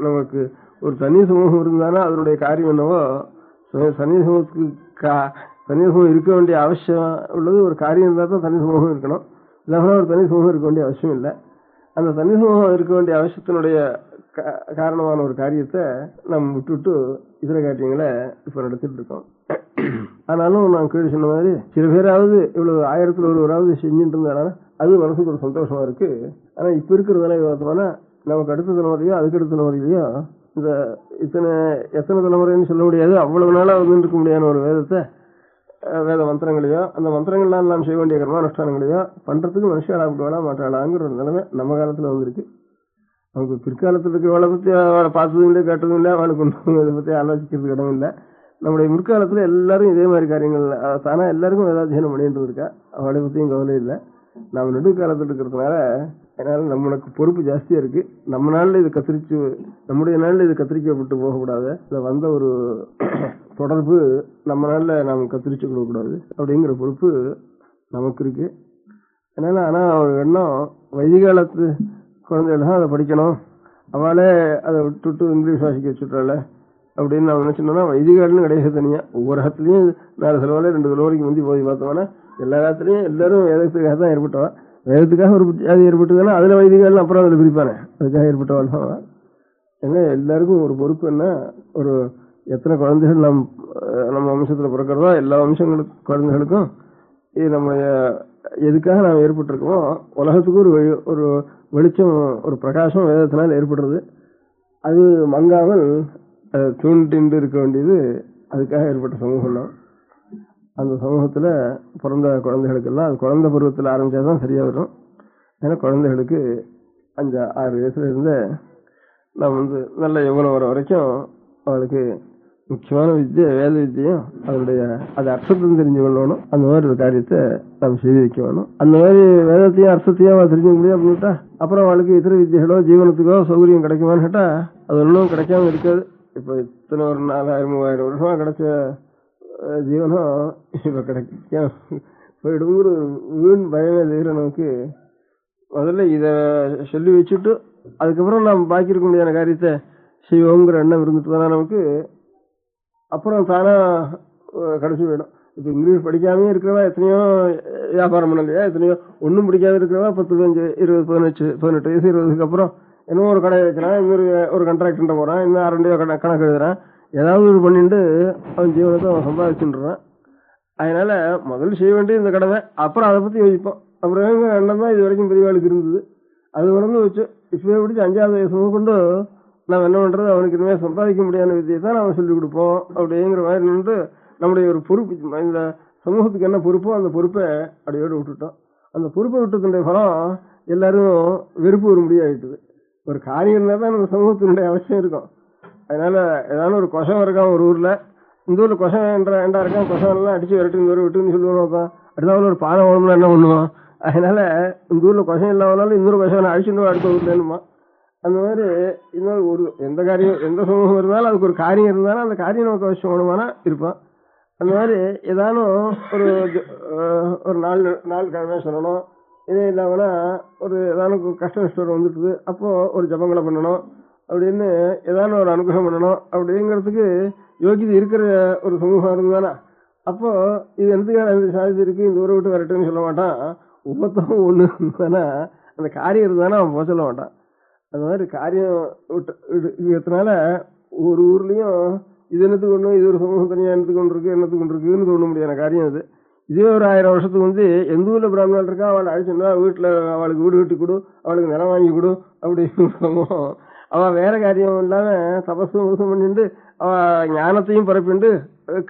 நமக்கு ஒரு தனி சமூகம் இருந்தானா அதனுடைய காரியம் என்னவோ தனி சமூகத்துக்கு தனி சமூகம் இருக்க வேண்டிய அவசியம் உள்ளது. ஒரு காரியம் இருந்தால் தான் தனி சமூகம் இருக்கணும், இல்லைன்னா ஒரு தனி சமூகம் இருக்க வேண்டிய அவசியம் இல்லை. அந்த தனி சமூகம் இருக்க வேண்டிய அவசியத்தினுடைய காரணமான ஒரு காரியத்தை நம்ம விட்டுவிட்டு இதர காரியங்களை இப்ப நடத்திட்டு இருக்கோம். ஆனாலும் நான் கேள்வி சொன்ன மாதிரி சில பேராவது இவ்வளவு 1000ல் ஒருவராவது செஞ்சுட்டு இருந்தாலும் அது மனசுக்கு ஒரு சந்தோஷமா இருக்கு. ஆனா இப்ப இருக்கிறதுனால பார்த்தோம்னா நமக்கு அடுத்த தலைமுறையோ அதுக்கடுத்த தலைமுறையிலையோ இந்த எத்தனை தலைமுறைன்னு சொல்ல முடியாது, அவ்வளவு நாளா வந்து இருக்க முடியாத ஒரு வேதத்தை வேத மந்திரங்களையோ அந்த மந்திரங்கள்லாம் நாம் செய்ய வேண்டிய கர்மானுஷ்டானங்களையோ பண்றதுக்கு மனுஷன் ஆப்பிடுவாளா மாட்டாளாங்கிற ஒரு நிலைமை நம்ம காலத்துல வந்திருக்கு. நமக்கு பிற்காலத்தில் இருக்கிறவளை பத்தி அவளை பார்த்ததும் இல்லை கேட்டதும் இல்லை, அவளுக்கு ஒன்றும் இதை பத்தி ஆலோசிக்கிறதுக்கு இடம் இல்லை. நம்முடைய முற்காலத்துல எல்லாரும் இதே மாதிரி காரியங்கள் தானா எல்லாருக்கும் வேதாத்தியனம் பண்ணிட்டு இருக்கா. அவளை பத்தியும் கவலை இல்லை. நாம் நெடுக்காலத்தில் இருக்கிறதுனால அதனால நம்மளுக்கு பொறுப்பு ஜாஸ்தியா இருக்கு. நம்ம நாள்ல இது நம்முடைய நாள்ல இது கத்திரிக்கப்பட்டு போகக்கூடாது. இதுல வந்த ஒரு தொடர்பு நம்ம நாள்ல நாம் கத்திரிச்சு கொடுக்கக்கூடாது அப்படிங்கிற பொறுப்பு நமக்கு இருக்கு. அதனால ஆனா ஒரு எண்ணம் வைதிகாலத்து குழந்தைகள் தான் அதை படிக்கணும், அவளே அதை விட்டுட்டு இங்கிலீஷ் வாசிக்க வச்சுட்டால அப்படின்னு நான் நினைச்சோம்னா வைதிகாலன்னு கிடையாது. தனியா ஒவ்வொரு இடத்துலயும் 4 தலைவரை 2 தலைவரைக்கு முந்தி போய் பார்த்தோம்னா எல்லா இடத்துலயும் எல்லாரும் வேதத்துக்காக தான் ஏற்பட்டவா. வேதத்துக்காக ஒரு ஜாதி ஏற்பட்டதுன்னா அதுல வைதிகாலம் அப்புறம் அதுல பிரிப்பானே, அதுக்காக ஏற்பட்டவாள் தான். ஏன்னா எல்லாருக்கும் ஒரு பொறுப்பு என்ன, ஒரு எத்தனை குழந்தைகள் நம்ம வம்சத்துல பிறக்கிறதோ எல்லா குழந்தைகளுக்கும் இது நம்ம எதுக்காக நாம் ஏற்பட்டிருக்கோமோ உலகத்துக்கு ஒரு வெளிச்சம், ஒரு பிரகாசம் வேதத்தினால் ஏற்படுறது. அது மங்காமல் தூண்டிண்டு இருக்க வேண்டியது அதுக்காக ஏற்பட்ட சமூகம் தான். அந்த சமூகத்துல பிறந்த குழந்தைகளுக்கெல்லாம் அது குழந்தை பருவத்தில் ஆரம்பிச்சாதான் சரியா வரும். ஏன்னா குழந்தைகளுக்கு 5-6 வயசுல இருந்து நாம் நல்ல எவ்வளவு வர வரைக்கும் அவளுக்கு முக்கியமான வித்தியை வேத வித்தியும் அது அர்த்தத்தையும் தெரிஞ்சு கொள்ளணும். அந்த மாதிரி ஒரு காரியத்தை நாம் செய்து வைக்க வேணும். அந்த மாதிரி வேதத்தையும் அர்த்தத்தையும் அவள் தெரிஞ்சுக்க முடியும் அப்படின்ட்டா அப்புறம் அவளுக்கு இதர வித்தியகளோ ஜீவனத்துக்கோ சௌகரியம் கிடைக்குமான்னு கேட்டா அது ஒன்றும் கிடைக்காம இருக்காது. இப்ப இத்தனை ஒரு 4000-3000 வருஷமா கிடைச்ச ஜீவனம் இப்ப கிடைக்க போயிடுங்கிற வீண் பயமே தவிர நமக்கு முதல்ல இத சொல்லி வச்சுட்டு அதுக்கப்புறம் நாம் பாக்கி இருக்க முடியாத காரியத்தை செய்வோங்கிற எண்ணம் இருந்துட்டு தானே நமக்கு அப்புறம் தானா கிடைச்சி போயிடும். இப்ப இங்கிலீஷ் படிக்காமே இருக்கிறவா எத்தனையோ வியாபாரம் பண்ணலையா, எத்தனையோ ஒன்னும் பிடிக்காத இருக்கிறவா 10, 15, 20, 18 வயசு 20க்கு அப்புறம் இன்னும் ஒரு கடை வைக்கிறான், இன்னொரு ஒரு கான்ட்ராக்ட் போறான், இன்னும் 2 கணக்கு எழுதுறான், ஏதாவது ஒரு பண்ணிட்டு அவன் ஜீவனத்தை அவன் சம்பாதிச்சுன்றான். அதனால முதல்ல செய்ய வேண்டிய இந்த கடமை, அப்புறம் அதை பத்தி யோசிப்போம். அப்புறம் எண்ணம் தான் இது வரைக்கும் பெரியவாளுக்கு இருந்தது. அது மறந்து வச்சு இப்பவே பிடிச்சி 5வது வயசு கொண்டு நாம் என்ன பண்றது, அவனுக்கு இனிமேல் சம்பாதிக்க முடியாத வித்தியை தான் நாம சொல்லிக் கொடுப்போம் அப்படிங்கிற மாதிரி நின்று நம்முடைய ஒரு பொறுப்பு, இந்த சமூகத்துக்கு என்ன பொறுப்போ அந்த பொறுப்பை அடையோடு விட்டுட்டோம். அந்த பொறுப்பை விட்டதுடைய பலம் எல்லாரும் வெறுப்பு ஒரு முடியாயிட்டுது. ஒரு காரியம் இருந்தால் தான் நம்ம சமூகத்தினுடைய அவசியம் இருக்கும். அதனால ஏதாவது ஒரு கொசம் இருக்கான் ஒரு ஊர்ல, இந்த ஊர்ல கொசம் ஏண்டா இருக்கான், கொசம் எல்லாம் அடிச்சு விரட்டு விட்டுன்னு சொல்லுவோம். அடுத்த ஒரு பானை ஓடணும்னா என்ன பண்ணுவான். அதனால இந்த ஊர்ல கொசம் இல்லாமனாலும் இன்னொரு கொசம் அழிச்சுட்டு அடுத்த ஊர்ல என்னமா அந்த மாதிரி இன்னொரு ஒரு எந்த காரியம் எந்த சமூகம் இருந்தாலும் அதுக்கு ஒரு காரியம் இருந்தாலும் அந்த காரியம் நமக்கு அவசியம் வேணுமானா இருப்பான். அந்த மாதிரி ஏதானும் ஒரு நாள் கிழமை சொல்லணும். இதே இல்லாமனா ஒரு ஏதானும் கஷ்ட நஷ்டம் வந்துட்டுது, அப்போ ஒரு ஜபங்களை பண்ணணும் அப்படின்னு ஏதானும் ஒரு அனுகிரகம் பண்ணணும் அப்படிங்கிறதுக்கு யோகிதை இருக்கிற ஒரு சமூகம் இருந்தானா அப்போ இது எந்த சாதிச்சு இருக்கு, இந்த ஊரை விட்டு வரட்டுன்னு சொல்ல மாட்டான். ஒவ்வொருத்தரும் ஒண்ணு இருந்தானா அந்த காரியம் இருந்தானா அவன் போக சொல்ல மாட்டான். அந்த மாதிரி காரியம் இருக்கிறதுனால ஒரு ஊர்லயும் இது என்னத்துக்கு ஒண்ணு, இது ஒரு சமூகம் தனியா என்னத்துக்கு ஒன்று இருக்குன்னு தோண முடியாத காரியம் அது. இதே ஒரு 1000 வருஷத்துக்கு எந்த ஊர்ல பிராமணன் இருக்கா அவளை அழிச்சுன்னா வீட்டுல அவளுக்கு வீடு கட்டி கொடு, அவளுக்கு நிலம் வாங்கி கொடு அப்படின்னு அவ வேற காரியம் இல்லாம தபசு பண்ணிட்டு அவ ஞானத்தையும் பரப்பிண்டு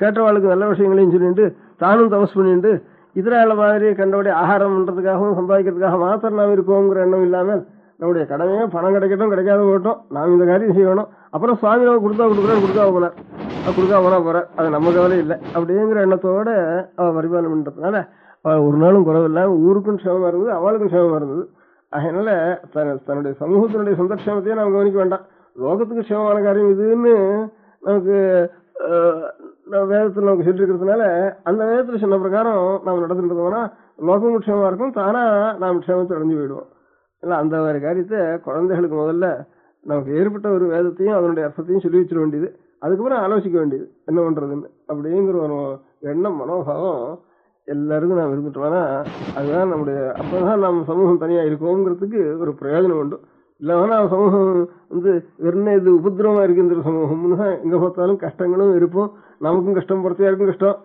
கேட்டவாளுக்கு நல்ல விஷயங்களையும் சொல்லிட்டு தானும் தபஸ் பண்ணிட்டு இதரால மாதிரி கண்டபடி ஆகாரம் பண்றதுக்காகவும் சம்பாதிக்கிறதுக்காக மாத்திரம் நாம் இருக்கோங்கிற எண்ணம் இல்லாமல் நம்முடைய கடமையே பணம் கிடைக்கட்டும் கிடைக்காத போட்டோம், நாம் இந்த காரியம் செய்யணும். அப்புறம் சுவாமி நம்ம கொடுக்கா போற அது நம்ம கவலை இல்லை அப்படிங்கிற எண்ணத்தோட அவ பரிபாலனம் பண்றதுனால அவ ஒரு நாளும் குறவில்லாம ஊருக்கும் க்ஷேமமா இருந்தது, அவளுக்கும் க்ஷேமமா இருந்தது. அதனால தன்னுடைய சமூகத்தினுடைய சொந்த க்ஷேமத்தையே நாம் கவனிக்க வேண்டாம். லோகத்துக்கு க்ஷேமமான காரியம் இதுன்னு நமக்கு வேதத்தில் நமக்கு சொல்லிருக்கிறதுனால அந்த வேதத்துல சொன்ன பிரகாரம் நாம் நடந்துட்டோம்னா லோகமும் க்ஷேமமா இருக்கும், தானா நாம் க்ஷேமத்தை அடைஞ்சு போயிடுவோம். இல்லை அந்த மாதிரி காரியத்தை குழந்தைகளுக்கு முதல்ல நமக்கு ஏற்பட்ட ஒரு வேதத்தையும் அதனுடைய அர்த்தத்தையும் சொல்லி வச்சிட வேண்டியது, அதுக்கப்புறம் ஆலோசிக்க வேண்டியது என்ன பண்றதுன்னு அப்படிங்கிற ஒரு எண்ணம் மனோபாவம் எல்லாருக்கும் நாம் இருந்துட்டோம்னா அதுதான் நம்முடைய அப்பதான் நம்ம சமூகம் தனியா இருக்கோங்கிறதுக்கு ஒரு பிரயோஜனம் உண்டு. இல்லைன்னா சமூகம் வெறும் இது உபதிரவமா இருக்கின்ற சமூகம்னு தான் எங்க பார்த்தாலும் கஷ்டங்களும் இருப்போம், நமக்கும் கஷ்டம் புறத்தையாருக்கும் கஷ்டம்,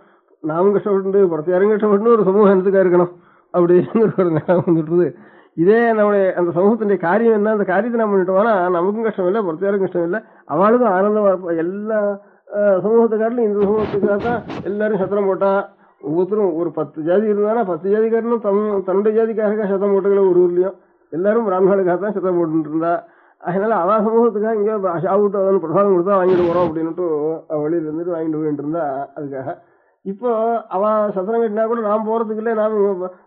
நாமும் கஷ்டப்பட்டு புறத்தையாரும் கஷ்டப்பட்டு ஒரு சமூகம் என்னத்துக்கா இருக்கணும் அப்படிங்கிற ஒரு நிலம் வந்துட்டுது. இதே நம்முடைய அந்த சமூகத்தினுடைய காரியம் என்ன, அந்த காரியத்தை நம்ம பண்ணிட்டோம்னா நமக்கும் கஷ்டம் இல்லை, பொறுத்தையாருக்கும் கஷ்டம் இல்லை, அவளுக்கும் ஆனந்தமா இருப்போம். எல்லா சமூகத்துக்காரிலும் இந்த சமூகத்துக்காக தான் எல்லாரும் சத்திரம் போட்டா, ஒவ்வொருத்தரும் ஒரு 10 ஜாதி இருந்தானா 10 ஜாதிக்காரனும் தன்னுடைய ஜாதிக்காக சத்தம் போட்டுக்கல. ஒரு ஊர்லயும் எல்லாரும் பிராமணர்களுக்காக தான் சத்தம் போட்டு இருந்தா. அதனால அவ சமூகத்துக்காக இங்கே சாப்பிட்டு பிரசாதம் கொடுத்தா வாங்கிட்டு போறோம் அப்படின்னுட்டு வெளியில இருந்துட்டு வாங்கிட்டு போயிட்டு இருந்தா. அதுக்காக இப்போ அவன் சத்திரம் கட்டினா கூட நாம் போறதுக்கு இல்லை, நாம்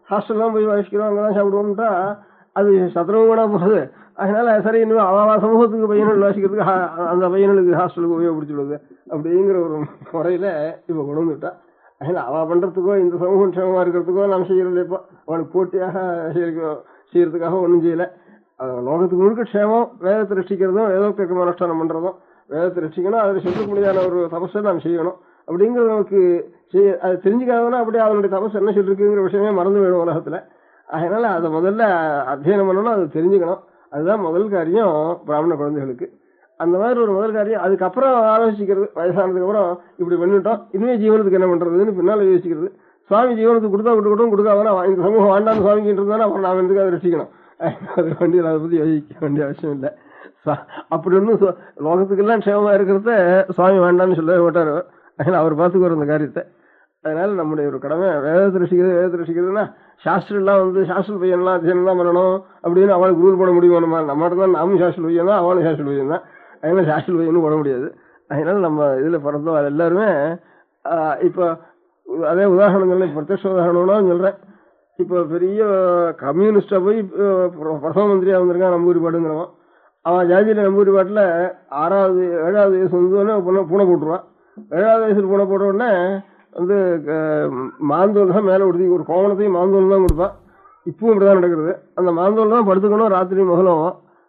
ஹாஸ்டல்லாம் போய் வாசிக்கிறோம், அங்கதான் சாப்பிடுவோம்ட்டா அது சத்ருவங்கூட போகுது. அதனால சரி இன்னும் அவ சமூகத்துக்கு பையன்கள் வாசிக்கிறதுக்கு அந்த பையனுக்கு ஹாஸ்டலுக்கு உபயோகப்படுத்திடுவது அப்படிங்கிற ஒரு முறையில இப்ப கொண்டு வந்துட்டா. அதனால அவ பண்றதுக்கோ இந்த சமூகம் க்ஷேமமா இருக்கிறதுக்கோ நம்ம செய்யறது இப்போ அவனுக்கு போட்டியாக செய்யறதுக்காக ஒன்றும் செய்யல. லோகத்துக்கு முழுக்க க்ஷேமம், வேதத்தை ரட்சிக்கிறதும் வேதோக்தம் அனுஷ்டானம் பண்றதும். வேதத்தை ரட்சிக்கணும், அதில் சொல்ல முடியாத ஒரு தபஸை நாம் செய்யணும் அப்படிங்கிறது நமக்கு அது தெரிஞ்சுக்காதவனா அப்படியே அவனுடைய தபஸ் என்ன சொல்லிருக்குங்கிற விஷயமே மறந்து போயிடும் உலகத்துல. அதனால அதை முதல்ல அத்தியனம் பண்ணணும், அது தெரிஞ்சுக்கணும். அதுதான் முதல் காரியம் பிராமண குழந்தைகளுக்கு. அந்த மாதிரி ஒரு முதல் காரியம். அதுக்கப்புறம் ஆலோசிக்கிறது, வயசானதுக்கு அப்புறம் இப்படி பண்ணிட்டோம் இனிமே ஜீவனத்துக்கு என்ன பண்றதுன்னு பின்னால யோசிக்கிறது. சுவாமி ஜீவனத்துக்கு கொடுத்தா கொடுக்கட்டும், கொடுக்காதனா இந்த சமூகம் வாண்டான்னு சுவாமிக்கு இருந்தாலும் அப்புறம் நான் எதுக்கு அதை ரசிக்கணும். அது வண்டி அதை பத்தி யோசிக்க வேண்டிய அவசியம் இல்லை. அப்படி ஒன்றும் லோகத்துக்கெல்லாம் க்ஷேமமா இருக்கிறத சுவாமி வேண்டான்னு சொல்லவே மாட்டாரு. அதனால அவர் பார்த்துக்குவார் அந்த காரியத்தை. அதனால நம்முடைய ஒரு கடமை வேதத்தை ரசிக்கிறதுனா சாஸ்திரம் எல்லாம் சாஸ்திர பையன்லாம் அத்தியனம் பண்ணணும் அப்படின்னு அவளுக்கு ரூல் போட முடியும். நம்மகிட்ட தான் நாமும் சாஸ்திர பையன் தான், அவளும் சாஸ்திர பையன் தான். அதனால சாஸ்திர பையனும் போட முடியாது. அதனால நம்ம இதுல பிறந்தோம் அது எல்லாருமே இப்போ அதே உதாரணங்கள்ல பிரத்யட்ச உதாரணம்னா சொல்றேன். இப்போ பெரிய கம்யூனிஸ்டா போய் பிரதம மந்திரியா வந்திருக்கான் நம்பூரிப்பாடுங்கிறவன். அவன் ஜாதியில நம்பூரிப்பாட்டுல 7வது வயசு பூனை போட்டுருவான். 7வது வயசுல பூனை போட்ட உடனே மாந்தோல் தான் மேல உடுத்தி ஒரு கோவணத்தையும் மாந்தோல் தான் கொடுப்பான். இப்பவும் இப்படிதான் நடக்கிறது. அந்த மாந்தோல் தான் படுத்துக்கணும் ராத்திரி முதலும்.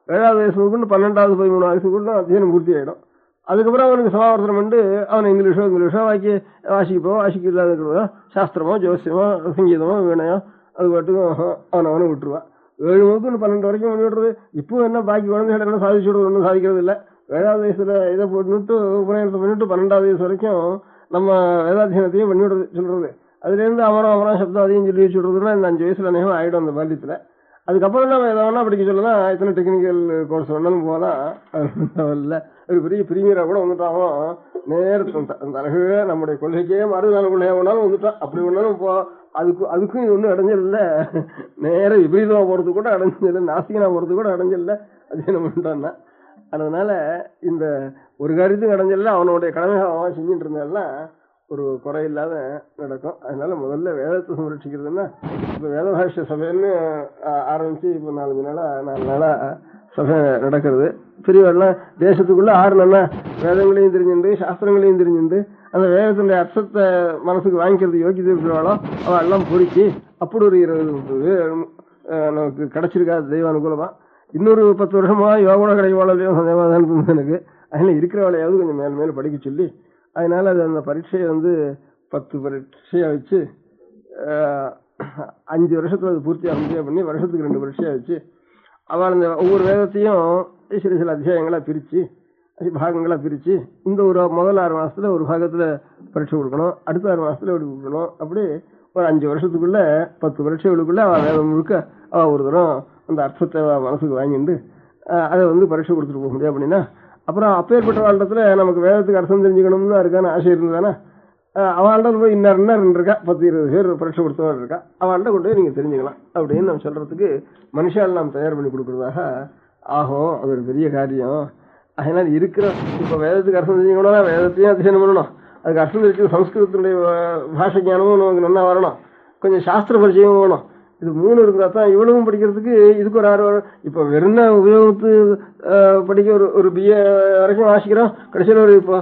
7வது வயசுக்கு 12வது 13 வயசுக்குள்ள அத்தியனம் பூர்த்தி ஆயிடும். அதுக்கப்புறம் அவனுக்கு சமாவர்த்தனம் பண்ணி அவன் இங்கிலீஷோ வாசிக்க இல்லாத சாஸ்திரமோ ஜோசியமோ சங்கீதமோ வீணையோ அது பாட்டுக்கும் அவனை விட்டுருவான். 7 முதல் 12 வரைக்கும் பண்ணி விடுறது. இப்போ என்ன பாக்கி குழந்தைகளை சாதிச்சு விடுறது ஒன்றும் சாதிக்கிறது இல்லை. 7வது வயசுல இதை போட்டு உபநயனத்தை பண்ணிட்டு 12வது வயசு வரைக்கும் நம்ம வேதாத்தியனத்தையும் பண்ணிவிடுறது சொல்றது. அதுல இருந்து அமரம் சப்தம் அதையும் சொல்லி வச்சுடுறதுன்னா இந்த 5 வயசுல அநேகம் ஆயிடும் அந்த பால்யத்துல. அதுக்கப்புறம் நம்ம எதை வேணா படிக்க சொல்லலாம், எத்தனை டெக்னிக்கல் கோர்ஸ் வேணாலும் போகலாம். இல்லை ஒரு பெரிய பிரிமியரா கூட வந்துட்டான் நேரத்து அழகு நம்முடைய கொள்கைக்கே மறுநாள் கொள்கையா வேணாலும் வந்துட்டான். அப்படி வேணாலும் அதுக்கும் ஒன்றும் அடைஞ்சல் இல்லை. நேர விபரீதமா போறதுக்கு கூட அடைஞ்சல் இல்லை, நாசிகனா போறதுக்கு கூட அடைஞ்சல் இல்லை. அதே நம்ம பண்ணிட்டான்னா அதனால இந்த ஒரு காரியத்துக்கும் அடைஞ்சல அவனுடைய கடமைகளை அவன் செஞ்சுட்டு இருந்தாலும் ஒரு குறையில்லாத நடக்கும். அதனால முதல்ல வேதத்தை சம்ரட்சிக்கிறதுன்னா இப்போ வேதபாஷ்ய சபைன்னு ஆரம்பிச்சு இப்போ 4 நாளா சபை நடக்கிறது. பெரியவெல்லாம் தேசத்துக்குள்ள 6 நாளா வேதங்களையும் தெரிஞ்சுண்டு சாஸ்திரங்களையும் தெரிஞ்சுண்டு அந்த வேதத்தினுடைய அர்த்தத்தை மனசுக்கு வாங்கிக்கிறது யோகியதை இருக்கிறாளோ அவள் எல்லாம் பொறுக்கி அப்படி ஒரு 20 நமக்கு கிடைச்சிருக்கா தெய்வ அனுகூலமா. இன்னொரு 10 வருஷமா யோகோட கிடைக்கவாளையும் சந்தேகமாக எனக்கு. அதனால இருக்கிறவளையாவது கொஞ்சம் மேல மேல படிக்க சொல்லி அதனால அது அந்த பரீட்சையை 10 பரீட்சையா வச்சு 5 வருஷத்துல அது பூர்த்தியாக பண்ணி வருஷத்துக்கு 2 பரீட்சையா வச்சு அவள் அந்த ஒவ்வொரு வேதத்தையும் சில அத்தியாயங்களா பிரிச்சு பாகங்களா பிரிச்சு இந்த ஒரு முதல் 6 மாசத்துல ஒரு பாகத்துல பரீட்சை கொடுக்கணும், அடுத்த 6 மாசத்துல எப்படி கொடுக்கணும். அப்படி ஒரு 5 வருஷத்துக்குள்ள 10 பரீட்சைகளுக்குள்ள அவள் வேதம் முழுக்க அவள் ஒரு தரம் அந்த அர்த்தத்தை மனசுக்கு வாங்கிட்டு அதை பரீட்சை கொடுத்துட்டு போக முடியும். அப்படின்னா அப்புறம் அப்பேற்பட்ட வாழ்றதுல நமக்கு வேதத்துக்கு அர்த்தம் தெரிஞ்சுக்கணும்னு இருக்கான்னு ஆசை இருந்ததானே அவள்கிட்ட போய் இன்னும் இருக்கா 10-20 பேர் பரீட்சை கொடுத்தவள் இருக்கா, அவள்கிட்ட கொண்டு போய் நீங்க தெரிஞ்சுக்கலாம் அப்படின்னு நம்ம சொல்றதுக்கு மனுஷால் நாம் தயார் பண்ணி கொடுக்கறதாக ஆகும். அது ஒரு பெரிய காரியம். அதனால இருக்கிற இப்ப வேதத்துக்கு அர்த்தம் தெரிஞ்சுக்கணும்னா வேதத்தையும் அத்தியனம் பண்ணணும். அதுக்கு அர்த்தம் தெரிஞ்சு சம்ஸ்கிருதத்துடைய பாஷை ஞானமும் நமக்கு நல்லா வரணும், கொஞ்சம் சாஸ்திர பரிச்சயமும் வேணும். இது 3 இருந்தா தான் இவ்வளவும் படிக்கிறதுக்கு இதுக்கு ஒரு 6 வருடம். இப்ப வெறும் உபயோகத்து படிக்க ஒரு BA வரைக்கும் வாசிக்கிறோம். கடைசியில் இப்போ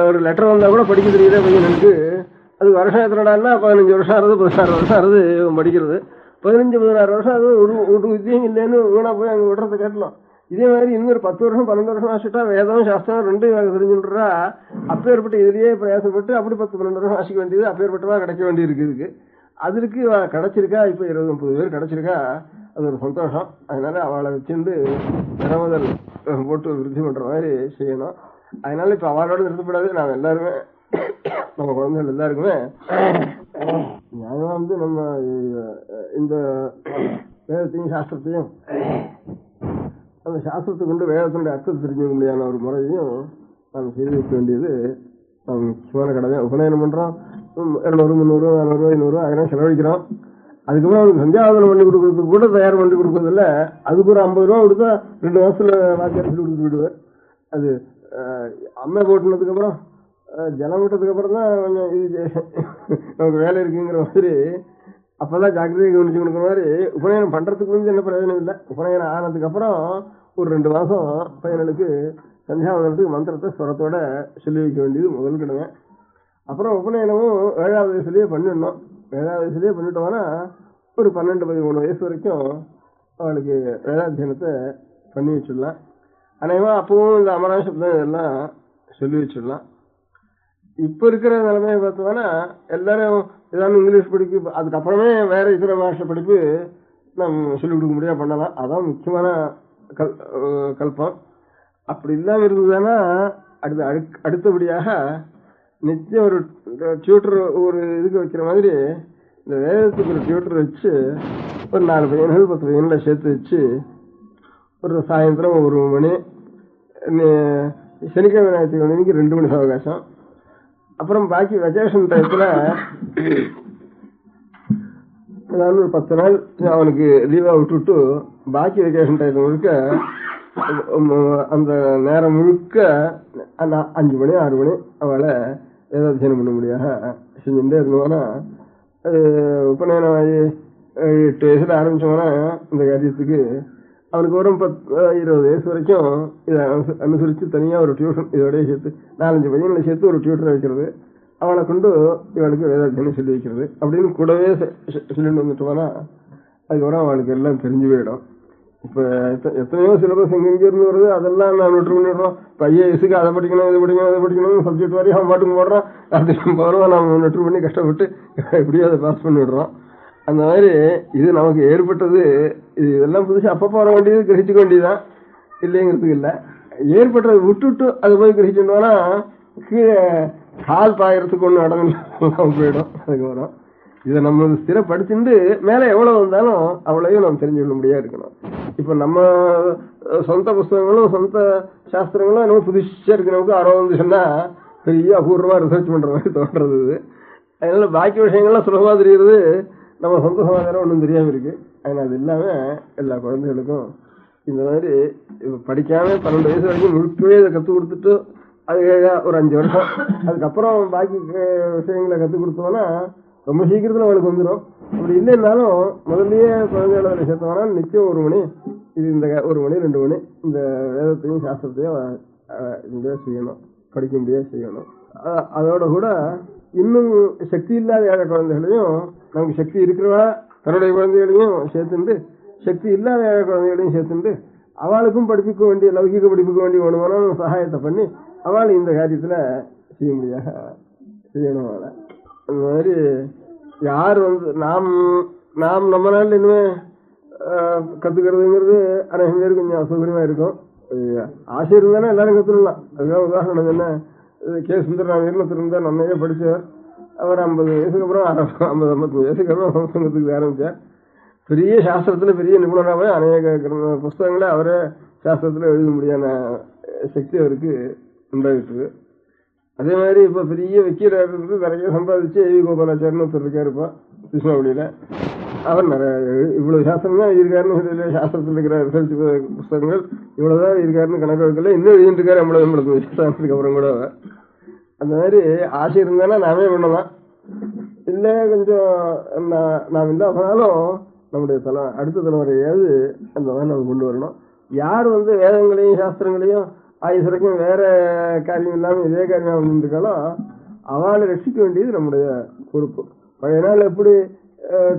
ஒரு லெட்டர் வந்தா கூட படிக்க தெரியுதே பையனுக்கு. அது வருஷம் எத்தனைடான்னா 15 வருஷம் ஆறுது 16 வருஷம் ஆறுது படிக்கிறது. 15-16 வருஷம் அது ஒரு வித்தியம் இல்லைன்னு வீணா போய் அங்கே விடுறத கேட்டலாம். இதே மாதிரி இன்னொரு 10 வருஷம் 12 வருஷம் வாசிட்டா வேதம் சாஸ்திரம் 2 தெரிஞ்சுன்றா அப்பேற்பட்ட இதுலயே பிரயாசப்பட்டு அப்படி 10-12 வருஷம் வாசிக்க வேண்டியது அப்பேற்பட்டவா கிடைக்க வேண்டி இருக்கு. இதுக்கு அதுக்கு கிடைச்சிருக்கா இப்ப 20-30 பேர் கிடைச்சிருக்கா, அது ஒரு சந்தோஷம். அதனால அவளை வச்சுட்டு திறமதல் போட்டு விருத்தி பண்ற மாதிரி செய்யணும். அதனால இப்ப அவளோட நிறுத்தப்படாது. நாம எல்லாருமே நம்ம குழந்தைகள் எல்லாருக்குமே நியாயமா நம்ம இந்த வேதத்தையும் சாஸ்திரத்தையும் அந்த சாஸ்திரத்தை கொண்டு வேதத்தினுடைய அர்த்தத்தை தெரிஞ்சுக்க முடியாத ஒரு முறையையும் நாம் செய்து வைக்க வேண்டியது நம்ம முக்கியமான கடமை. உபநயனம் பண்றோம், 200, 300, 400, 500 ஆயிரம் செலவழிக்கிறோம். அதுக்கப்புறம் அவனுக்கு சந்தியாவதனம் பண்ணி கொடுக்கறதுக்கு கூட தயார் பண்ணி கொடுக்கறது இல்லை. அதுக்கு ஒரு 50 ரூபா கொடுத்தா 2 மாசத்துல வாத்தியார் சொல்லி கொடுத்து விடுவேன். அது அம்மை போட்டுனதுக்கு அப்புறம் ஜலம் விட்டதுக்கு அப்புறம் தான் கொஞ்சம் இது நமக்கு வேலை இருக்குங்கிற மாதிரி அப்பதான் ஜாக்கிரதையை கவனிச்சு கொடுக்குற மாதிரி உபநயனம் பண்றதுக்கு வந்து என்ன பிரயோஜனம் இல்லை. உபநயனம் ஆனதுக்கு அப்புறம் ஒரு 2 மாசம் பையனுக்கு சந்தியாவதனத்துக்கு மந்திரத்தை ஸ்வரத்தோட சொல்லி வைக்க வேண்டியது முதல் கடமை. அப்புறம் உபநயனமும் 7வது வயசுலயே பண்ணிடணும். 7வது வயசுலயே பண்ணிட்டோம்னா ஒரு 12-13 வயசு வரைக்கும் அவளுக்கு வேதாத்தியனத்தை பண்ணி வச்சிடலாம். அநேகமா அப்பவும் இந்த அமராசப்தம் இதெல்லாம் சொல்லி வச்சிடலாம். இப்ப இருக்கிற நிலைமையை பார்த்தோம்னா எல்லாரும் ஏதாவது இங்கிலீஷ் படிப்பு அதுக்கப்புறமே வேற இதர பாஷை படிப்பு நம்ம சொல்லிக் கொடுக்க முடியாது பண்ணலாம். அதான் முக்கியமான கல்பம். அப்படி இல்லாம இருந்ததுன்னா அடுத்தபடியாக நிச்சயம் ஒரு டியூட்டர் ஒரு இதுக்கு வைக்கிற மாதிரி இந்த வேதத்துக்கு ஒரு டியூட்டர் வச்சு ஒரு 4 பையன்கள் 10 பையன்களை சேர்த்து வச்சு ஒரு சாயந்தரம் 1 மணி, சனிக்கிழமை ஞாயிற்றுக்கிழமைக்கு 2 மணி அவகாசம், அப்புறம் பாக்கி வெக்கேஷன் டயத்துல ஏதாவது ஒரு 10 நாள் அவனுக்கு லீவா விட்டுட்டு பாக்கி வெக்கேஷன் டயத்துல முழுக்க அந்த நேரம் முழுக்க 5 மணி 6 மணி அவளை வேதாத்தியனம் பண்ண முடியாக செஞ்சுட்டே இருந்தோம்னா அது உபநயனம் ஆகி 8 வயசுல ஆரம்பிச்சோம்னா இந்த காரியத்துக்கு அவனுக்கு ஒரு 10-20 வயசு வரைக்கும் இதை அனுசரித்து தனியாக ஒரு டியூஷன் இதோடய சேர்த்து 4-5 பையன்களை சேர்த்து ஒரு டியூட்டரை வைக்கிறது, அவளை கொண்டு இவளுக்கு வேதாத்தியனம் சொல்லி வைக்கிறது அப்படின்னு கூடவே சொல்லிட்டு வந்துட்டோம்னா அதுக்கப்புறம் அவளுக்கு எல்லாம் தெரிஞ்சு போயிடும். இப்போ எத்தனையோ சிலபஸ் எங்கெங்கிருந்து வருது அதெல்லாம் நான் நோட்டு பண்ணிடுறோம். இப்போ ஐஏஎஸ்க்கு அதை படிக்கணும் இது படிக்கணும் அதை படிக்கணும் சப்ஜெக்ட் வரையும் அவன் பாட்டுக்கு போடுறான். அது பரவாயில்ல நம்ம நோட்டு பண்ணி கஷ்டப்பட்டு எப்படியோ அதை பாஸ் பண்ணி விடுறோம். அந்த மாதிரி இது நமக்கு ஏற்பட்டது. இதெல்லாம் புதுசு அப்பப்போ வர வேண்டியது கிரகிச்சுக்க வேண்டியதுதான், இல்லைங்கிறதுக்கு இல்லை. ஏற்பட்டதை விட்டுட்டு அது போய் கிரகிச்சுட்டோம்னா கீழே கால் பாயறதுக்கு ஒன்றும் இடம் இல்லாமல் போயிடும். அதுக்கு வரும் இதை நம்ம ஸ்திரப்படுத்திட்டு மேலே எவ்வளவு வந்தாலும் அவ்வளவையும் நம்ம தெரிஞ்சுக்க முடியாது இருக்கணும். இப்போ நம்ம சொந்த புஸ்தகங்களும் சொந்த சாஸ்திரங்களும் நம்ம புதுசாக இருக்கு. நமக்கு 60 சொன்னா பெரிய அபூர்வமா ரிசர்ச் பண்ற மாதிரி தோன்றது. அதனால பாக்கி விஷயங்கள்லாம் சுலபமா தெரியுது, நம்ம சொந்த சமாதானம் ஒன்றும் தெரியாம இருக்கு. அதனால அது இல்லாம எல்லா குழந்தைகளுக்கும் இந்த மாதிரி இப்போ படிக்காம 12 வயசு வரைக்கும் முழுக்கவே இதை கற்றுக் கொடுத்துட்டு அது ஒரு 5 வருஷம் அதுக்கப்புறம் பாக்கி விஷயங்களை கற்றுக் கொடுத்தோம்னா ரொம்ப சீக்கிரத்தில் அவளுக்கு வந்துடும். அப்படி இல்லைன்னாலும் முதல்லயே குழந்தைகளை சேர்த்தோம்னா நிச்சயம் 1 மணி இது இந்த 1 மணி 2 மணி இந்த வேதத்தையும் சாஸ்திரத்தையும் முடியாது செய்யணும், படிக்க முடியாது செய்யணும். அதோட கூட இன்னும் சக்தி இல்லாத ஏழை குழந்தைகளையும் நமக்கு சக்தி இருக்கிறவா தன்னுடைய குழந்தைகளையும் சேர்த்துண்டு சக்தி இல்லாத ஏழை குழந்தைகளையும் சேர்த்துண்டு அவளுக்கும் படிப்புக்க வேண்டிய லௌகிக படிப்புக்க வேண்டிய ஒன்று சகாயத்தை பண்ணி அவள் இந்த காரியத்தில் செய்ய முடியாது செய்யணும். அவளை அந்த மாதிரி யார் நாம் நம்ம நாட்டில் இனிமே கத்துக்கிறதுங்கிறது அநேகம் பேர் கொஞ்சம் அசௌகரியமா இருக்கும். ஆசை இருந்தானே எல்லாரும் கத்துடலாம். அதுதான் உதாரணம் என்ன, கே. சுந்தரராமன் இருந்தா நன்மையே படிச்சவர். அவர் 50 வயசுக்கு அப்புறம் 50-55 வயசுக்கு அப்புறம் சங்கத்துக்கு ஆரம்பிச்சார். பெரிய சாஸ்திரத்துல பெரிய நிபுணராகவே அநேக புஸ்தகங்களை அவரே சாஸ்திரத்துல எழுத முடியாத சக்தி அவருக்கு உண்டாயிட்டு. அதே மாதிரி இப்ப பெரிய வக்கீலா இருந்து நிறைய சம்பாதிச்சு ஏவி கோபாலாச்சாரியன்னு ஒருத்தர் இருக்காரு இப்போ கிருஷ்ணாவளியில. அவர் நிறைய இவ்வளவு சாஸ்திரம் தான் இருக்காருன்னு சாஸ்திரத்தில் இருக்கிற ரிசர்ச் புஸ்தகங்கள் இவ்வளவுதான் இருக்காருன்னு கணக்கு வைக்கல. இன்னும் எழுதிட்டு இருக்காரு 50 வருஷத்துக்கு அப்புறம் கூட. அந்த மாதிரி ஆசை இருந்தானா நாமே பண்ணலாம், இல்லை கொஞ்சம் நாம் இல்லை அப்படின்னாலும் நம்முடைய அடுத்த தலைமுறையாவது அந்த மாதிரி நம்ம கொண்டு வரணும். யார் வேதங்களையும் சாஸ்திரங்களையும் ஆயுசரைக்கும் வேற காரியம் இல்லாமல் இதே காரியம் இருக்காலோ அவளை ரட்சிக்க வேண்டியது நம்முடைய பொறுப்பு. பழைய நாள் எப்படி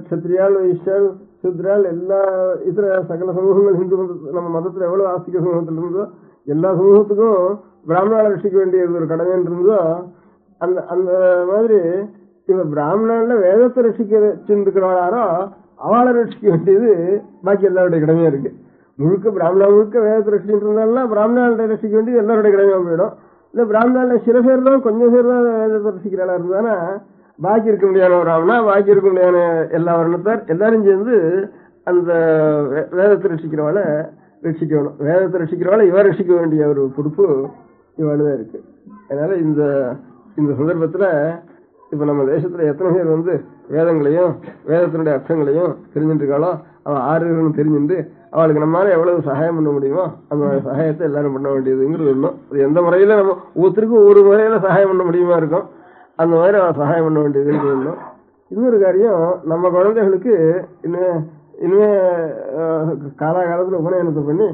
சத்திரியால் வைஷ்யால் சூத்ரால் எல்லா இதர சகல சமூகங்கள் இந்து நம்ம மதத்தில் எவ்வளவு ஆஸ்திக சமூகத்தில் இருந்தோ எல்லா சமூகத்துக்கும் பிராமணால ரட்சிக்க வேண்டியது ஒரு கடமைன்னு இருந்தோ அந்த அந்த மாதிரி இப்ப பிராமணால வேதத்தை ரட்சிக்கிறவளாரோ அவளை ரட்சிக்க வேண்டியது பாக்கி எல்லாருடைய கடமையா இருக்கு. முழுக்க பிராமணா முழுக்க வேதத்தை ரட்சிக்கிட்டு இருந்தாலும் பிராமணால ரட்சிக்க வேண்டியது எல்லாருடைய கடமையா போயிடும். இல்ல பிராமணால சில பேர் தான் கொஞ்சம் பேர் தான் வேதத்தை ரட்சிக்கிறாளா இருந்தானா பாக்கி இருக்க முடியாத பிராமணா பாக்கி இருக்க முடியாத எல்லா வர்ணத்தார் எல்லாரும் சேர்ந்து அந்த வேதத்தை ரட்சிக்கிறவளை ரட்சிக்கணும். வேதத்தை ரட்சிக்கிறவளை இவ ரட்சிக்க வேண்டிய ஒரு பொறுப்பு இவளுதான் இருக்கு. அதனால இந்த இந்த சந்தர்ப்பத்துல இப்ப நம்ம தேசத்துல எத்தனை பேர் வேதங்களையும் வேதத்தினுடைய அர்த்தங்களையும் தெரிஞ்சுட்டு இருக்காளோ அவள் ஆறுகளும் தெரிஞ்சுட்டு அவளுக்கு நம்மளால எவ்வளவு சகாயம் பண்ண முடியுமோ அந்த சகாயத்தை எல்லாரும் பண்ண வேண்டியதுங்கிறது ஒன்றும். அது எந்த முறையில நம்ம ஒவ்வொருத்தருக்கும் ஒரு முறையில சகாயம் பண்ண முடியுமா இருக்கும், அந்த மாதிரி அவள் சகாயம் பண்ண வேண்டியதுங்கிறது ஒன்றும். இன்னொரு காரியம், நம்ம குழந்தைகளுக்கு இனிமே காலாகாலத்தில் உபநயனத்தை பண்ணி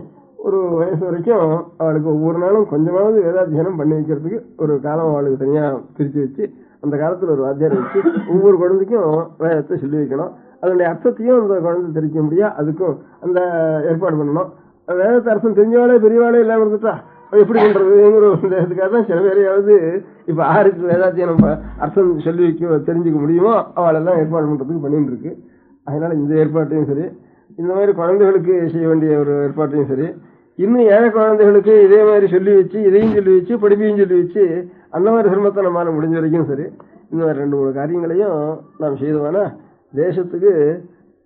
ஒரு வயசு வரைக்கும் அவளுக்கு ஒவ்வொரு நாளும் கொஞ்சமாவது வேதாத்தியனம் பண்ணி வைக்கிறதுக்கு ஒரு காலம் அவளுக்கு தனியாக பிரித்து வச்சு அந்த காலத்தில் ஒரு வாத்தியாரை வச்சு ஒவ்வொரு குழந்தைக்கும் வேதத்தை சொல்லி வைக்கணும். அதனுடைய அர்த்தத்தையும் அந்த குழந்தை தெரிவிக்க முடியா, அதுக்கும் அந்த ஏற்பாடு பண்ணணும். வேதத்தை அர்த்தம் தெரிஞ்சவாளே பெரியவாளே இல்லாமல் இருந்துட்டா எப்படி பண்றதுங்கிற இதுக்காக தான் சில பேரையாவது இப்ப ஆருக்கு வேதாத்தியம் அர்த்தம் சொல்லி வைக்க தெரிஞ்சுக்க முடியுமோ அவளெல்லாம் ஏற்பாடு பண்றதுக்கு பண்ணிட்டு இருக்கு. அதனால இந்த ஏற்பாட்டையும் சரி, இந்த மாதிரி குழந்தைகளுக்கு செய்ய வேண்டிய ஒரு ஏற்பாட்டையும் சரி, இன்னும் ஏழை குழந்தைகளுக்கு இதே மாதிரி சொல்லி வச்சு இதையும் சொல்லி வச்சு படிப்பையும் சொல்லி வச்சு அந்த மாதிரி சிரமத்தை நம்மளால முடிஞ்ச வரைக்கும் சரி இந்த மாதிரி 2-3 காரியங்களையும் நாம் செய்தோம்னா தேசத்துக்கு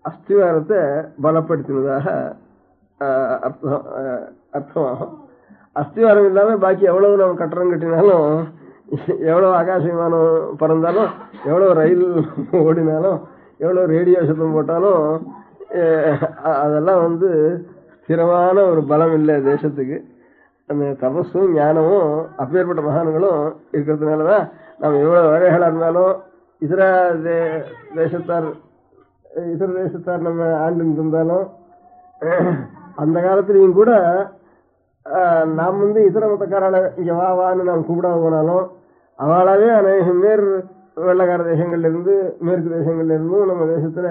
அஸ்திவாரத்தை பலப்படுத்தினதாக அர்த்தமாகும். அஸ்திவாரம் இல்லாம பாக்கி எவ்வளவு நம்ம கட்டடம் கட்டினாலும், எவ்வளவு ஆகாச விமானம் பறந்தாலும், எவ்வளவு ரயில் ஓடினாலும், எவ்வளவு ரேடியோ சத்தம் போட்டாலும் அதெல்லாம் ஸ்திரமான ஒரு பலம் இல்லை தேசத்துக்கு. அந்த தபஸும் ஞானமும் அப்பேற்பட்ட மகான்களும் இருக்கிறதுனாலதான் நம்ம எவ்வளவு வேலைகளா இருந்தாலும் இதர தேசத்தார் நம்ம ஆண்டு இருந்தாலும் அந்த காலத்திலையும் கூட நாம் இதர மதக்காரால இங்க வான்னு நாம் கூப்பிடாம போனாலும் அவளாவே அநேகம் பேர் வெள்ளக்கார தேசங்கள்ல இருந்து மேற்கு தேசங்கள்ல இருந்தும் நம்ம தேசத்துல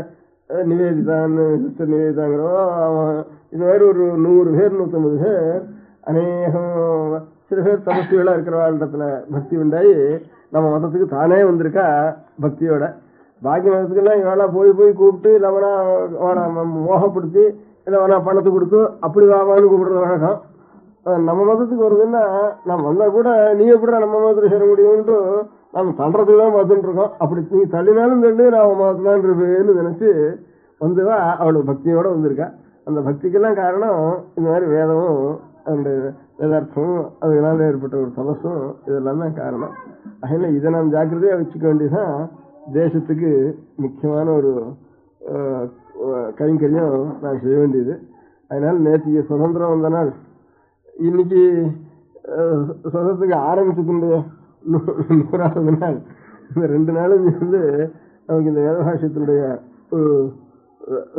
நிவேதிதான்னு சிஸ்டர் நிவேதிதாங்கிறோம். இது மாதிரி ஒரு 100 பேர் 150 பேர் அநேகம் சில பேர் தபஸ்திகளா இருக்கிறவாழ்டத்துல பக்தி உண்டாயி நம்ம மதத்துக்கு தானே வந்திருக்கா பக்தியோட. பாக்கி மதத்துக்கெல்லாம் இவளா போய் கூப்பிட்டு இல்லவனா மோகப்படுத்தி இல்லவனா பணத்தை கொடுத்து அப்படி வாவான்னு கூப்பிடுறது வழக்கம். நம்ம மதத்துக்கு வருதுன்னா நம்ம வந்தா கூட நீ எப்படிடா நம்ம மதத்துல சேர முடியும்னு நம்ம தள்ளுறதுக்கு தான் பார்த்துட்டு இருக்கோம். அப்படி நீ தள்ளினாலும் தள்ளி நான் மதத்தான் இருப்பேன்னு நினைச்சு வந்துவா அவளுக்கு பக்தியோட வந்திருக்கா. அந்த பக்திக்கெல்லாம் காரணம் இந்த மாதிரி வேதமும் அதனுடைய வேதார்த்தமும் அதனால ஏற்பட்ட ஒரு தபஸும் இதெல்லாம் தான் காரணம். அதனால இதை நாம் ஜாக்கிரதையா வச்சுக்க வேண்டியதுதான் தேசத்துக்கு முக்கியமான ஒரு கைங்கரியம் நான் செய்ய வேண்டியது. அதனால நேற்று சுதந்திரம் வந்த நாள், இன்னைக்கு சுதந்திரத்துக்கு ஆரம்பிச்சதுடைய 100வது நாள். இந்த 2 நாளும் நமக்கு இந்த வேதபாஷ்யத்தினுடைய ஒரு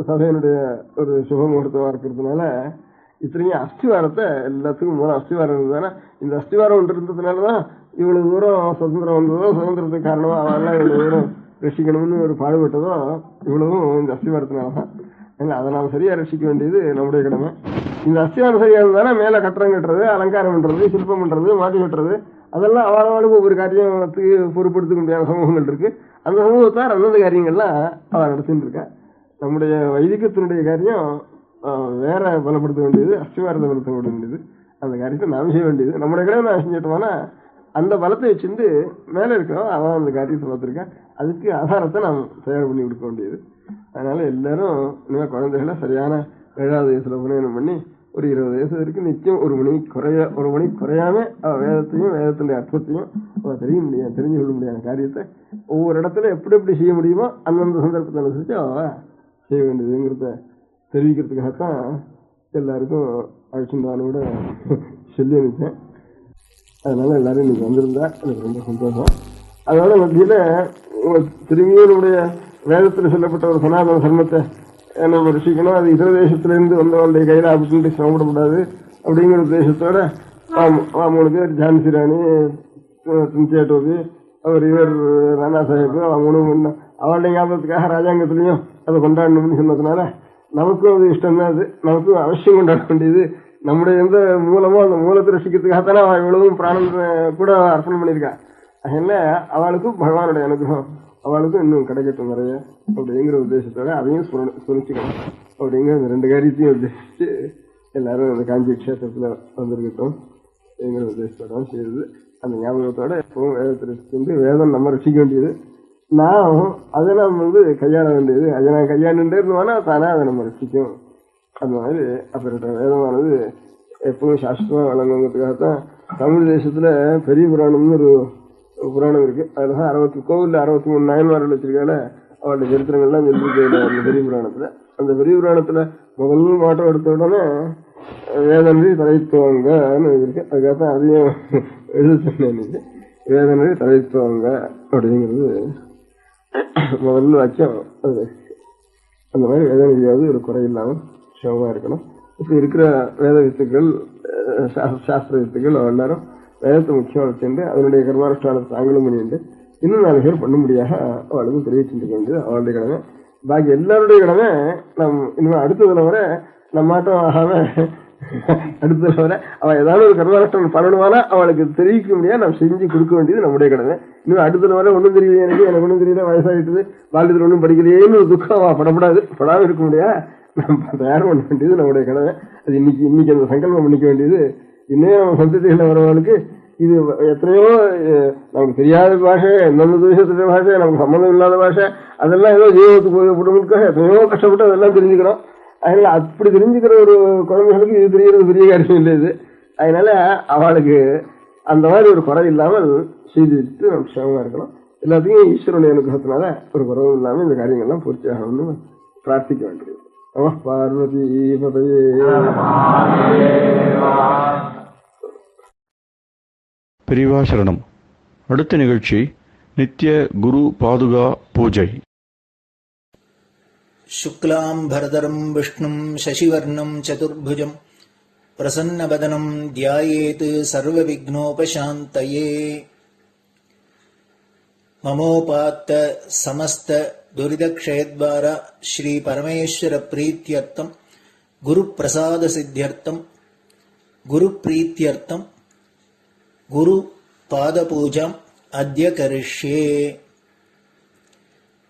சபையினுடைய ஒரு சுப முகூர்த்தமா இருக்கிறதுனால இத்தனையும் அஸ்திவாரத்தை எல்லாத்துக்கும் மூலம் அஸ்திவாரம் இருந்ததுன்னா இந்த அஸ்திவாரம் ஒன்று இருந்ததுனாலதான் இவ்வளவு தூரம் சுதந்திரம் வந்ததோ, சுதந்திரத்துக்கு காரணமா அவெல்லாம் இவ்வளவு தூரம் ரசிக்கணும்னு ஒரு பாடுபட்டதோ இவ்வளவும் இந்த அஸ்திவாரத்தினாலதான். அதை நாம் சரியா ரசிக்க வேண்டியது நம்முடைய கடமை. இந்த அஸ்திவாரம் சரியா இருந்தாலும் மேல கட்டடம் கட்டுறது, அலங்காரம் பண்றது, சிற்பம் பண்றது, மாட்டி கட்டுறது அதெல்லாம் அவளுக்கு ஒவ்வொரு காரியத்துக்கு பொறுப்படுத்திக்க முடியாத சமூகங்கள் இருக்கு. அந்த சமூகத்தார் அந்தந்த காரியங்கள்லாம் அவள் நடத்திட்டு இருக்கா. நம்முடைய வைதிகத்தினுடைய காரியம் வேற பலப்படுத்த வேண்டியது, அஸ்திவாரத்தை பலப்படுத்த வேண்டியது. அந்த காரியத்தை நாம் செய்ய வேண்டியது. நம்முடைய கடமை நான் செஞ்சிட்டோம்னா அந்த பலத்தை வச்சிருந்து மேல இருக்கிறோம் அவன் அந்த காரியத்தை பார்த்திருக்கான். அதுக்கு ஆதாரத்தை நாம் தயார் பண்ணி கொடுக்க வேண்டியது. அதனால எல்லாரும் இனிமே குழந்தைகளை சரியான 7வது வயசுல உபநயனம் பண்ணி ஒரு 20 வயசு வரைக்கும் நிச்சயம் ஒரு மணி குறையாம வேதத்தையும் வேதத்தினுடைய அர்த்தத்தையும் தெரிஞ்சு கொள்ள முடியாத காரியத்தை ஒவ்வொரு இடத்துல எப்படி செய்ய முடியுமோ அந்தந்த சந்தர்ப்பத்தை அனுசரிச்சு அவ செய்ய வேண்டியதுங்கிறத தெரிவிக்கிறதுக்காகத்தான் எல்லாருக்கும் அழைச்சிருந்தான்னு கூட சொல்லி அனுப்பிச்சேன். அதனால எல்லாரும் இன்னைக்கு வந்திருந்தா எனக்கு ரொம்ப சந்தோஷம். அதனால மத்தியில திரும்பியும் நம்முடைய வேதத்தில் சொல்லப்பட்ட ஒரு சனாதன தர்மத்தை நம்ம ரசிக்கணும். அது இதர தேசத்திலிருந்து வந்தவங்களுடைய கையில அப்படின்னு சிரமப்படக்கூடாது அப்படிங்கிற உத்தேசத்தோட 3 பேர் ஜான்சி ராணி, டோபி, அவர் இவர் ராணா சாஹிப் அவங்க அவளுடைய ஞாபகத்துக்காக ராஜாங்கத்திலையும் அதை கொண்டாடணும்னு சொன்னதுனால நமக்கும் அது இஷ்டம் தான். அது நமக்கும் அவசியம் கொண்டாட வேண்டியது. நம்முடைய எந்த மூலமோ அந்த மூலத்தை ரசிக்கிறதுக்காகத்தானே அவள் இவ்வளவும் பிராணம் கூட அர்ப்பணம் பண்ணியிருக்கா. அதனால அவளுக்கும் பகவானுடைய அனுகிரகம் அவளுக்கும் இன்னும் கிடைக்கட்டும் நிறைய அப்படிங்கிற உத்தேசத்தோட அதையும் சுனிச்சுக்கணும் அப்படிங்கிற இந்த 2 காரியத்தையும் உத்தேசிச்சு எல்லாரும் அந்த காஞ்சி கஷேத்திரத்துல வந்திருக்கட்டும் அப்படிங்கிற உத்தேசத்தோட செய்யுது. அந்த ஞாபகத்தோட எப்பவும் வேதத்தை ரசிச்சு வேதம் நம்ம ரசிக்க வேண்டியது. நான் அதை நாம் கையாள வேண்டியது. அதை நான் கையாண்டுட்டே இருந்தோம்னா தானே அதை நம்ம ரசிக்கும். அந்த மாதிரி அப்படிப்பட்ட வேதமானது எப்பவும் சாஸ்திரமா வழங்குங்கிறதுக்காகத்தான் தமிழ் தேசத்துல பெரிய புராணம்னு ஒரு புராணம் இருக்கு. அதுலதான் 60 கோவில்ல 63 நாயன்மார்கள் வச்சிருக்கால அவளுடைய சரித்திரங்கள்லாம் சொல்லியிருக்க அந்த பெரிய புராணத்துல. அந்த பெரிய புராணத்துல முதல் மாட்டம் எடுத்த உடனே வேதனரி தலைத்துவங்கன்னு இருக்கு. அதுக்காகத்தான் அதையும் எழுத சொன்னேன். வேதனரி தலைத்துவங்க அப்படிங்கிறது முதல்ல வாக்கியம் அது. அந்த மாதிரி வேத நிதியாவது ஒரு குறை இல்லாமல் சிவமா இருக்கணும். இப்படி இருக்கிற வேத வித்துக்கள், சாஸ்திர வித்துக்கள் எல்லாரும் வேதத்தை முக்கியமாக வச்சுட்டு அதனுடைய கர்மானுஷ்டானத்தை தாங்களும் பண்ணிட்டு இன்னும் 4 பேர் பண்ண முடியாத அவளுக்கு தெரிவிச்சுட்டு வேண்டியது அவளுடைய கடமை. பாக்கி எல்லாருடைய கடமை இனிமேல் அடுத்ததுல வர நம்மாட்டம் ஆகாம அடுத்ததுல வர அவள் ஏதாவது ஒரு கர்மானுஷ்டானம் பண்ணணுமானா அவளுக்கு தெரிவிக்க முடியாது, நம்ம செஞ்சு கொடுக்க வேண்டியது நம்முடைய கடமை. இன்னும் அடுத்ததுல வர ஒன்றும் தெரியல, எனக்கு ஒன்றும் தெரியல, வயசாகிட்டது, வாழ்க்கையில் ஒன்றும் படிக்கலையேன்னு ஒரு துக்கம் படப்படாது, படாமல் இருக்க முடியாது. நம்ம தயார் பண்ண வேண்டியது நம்முடைய கடமை. அது இன்னைக்கு அந்த சங்கல்பம் பண்ணிக்க வேண்டியது. இன்னும் நம்ம சந்ததிகளை வரவங்களுக்கு இது எத்தனையோ நமக்கு தெரியாத பாஷை, எந்தெந்த தேசத்துடைய பாஷை, நமக்கு சம்மந்தம் இல்லாத பாஷை, அதெல்லாம் ஏதோ ஜீவத்துக்கு போகப்படுவதற்காக எத்தனையோ கஷ்டப்பட்டு அதெல்லாம் தெரிஞ்சுக்கணும். அதனால அப்படி தெரிஞ்சுக்கிற ஒரு குழந்தைகளுக்கு இது தெரியறது பெரிய காரியம் இல்லை இது. அதனால அவளுக்கு அந்த மாதிரி ஒரு குறை இல்லாமல் செய்துட்டு நம்ம சிரமமா இருக்கணும். எல்லாத்தையும் ஈஸ்வரனுடைய அனுகிரகத்தினால ஒரு குறவும் இல்லாமல் இந்த காரியங்கள்லாம் பூர்த்தி ஆகணும்னு பிரார்த்திக்க வேண்டியது. நம பார்வதி பதையே. பெரியவா சரணம். அடுத்த நிகழ்ச்சி நித்திய குரு பாதுகா பூஜை. शुक्लां भरदरं विष्णुं शशिवर्णं चतुर्भुजं प्रसन्नवदनं ध्यायेत् सर्वविघ्नोपशान्तये. ममोपात्त समस्त दुरितक्षयद्वारा श्री परमेश्वर प्रीत्यर्थं गुरुप्रसाद सिद्ध्यर्थं गुरुप्रीत्यर्थं गुरु पादपूजाम् अद्य करिष्ये.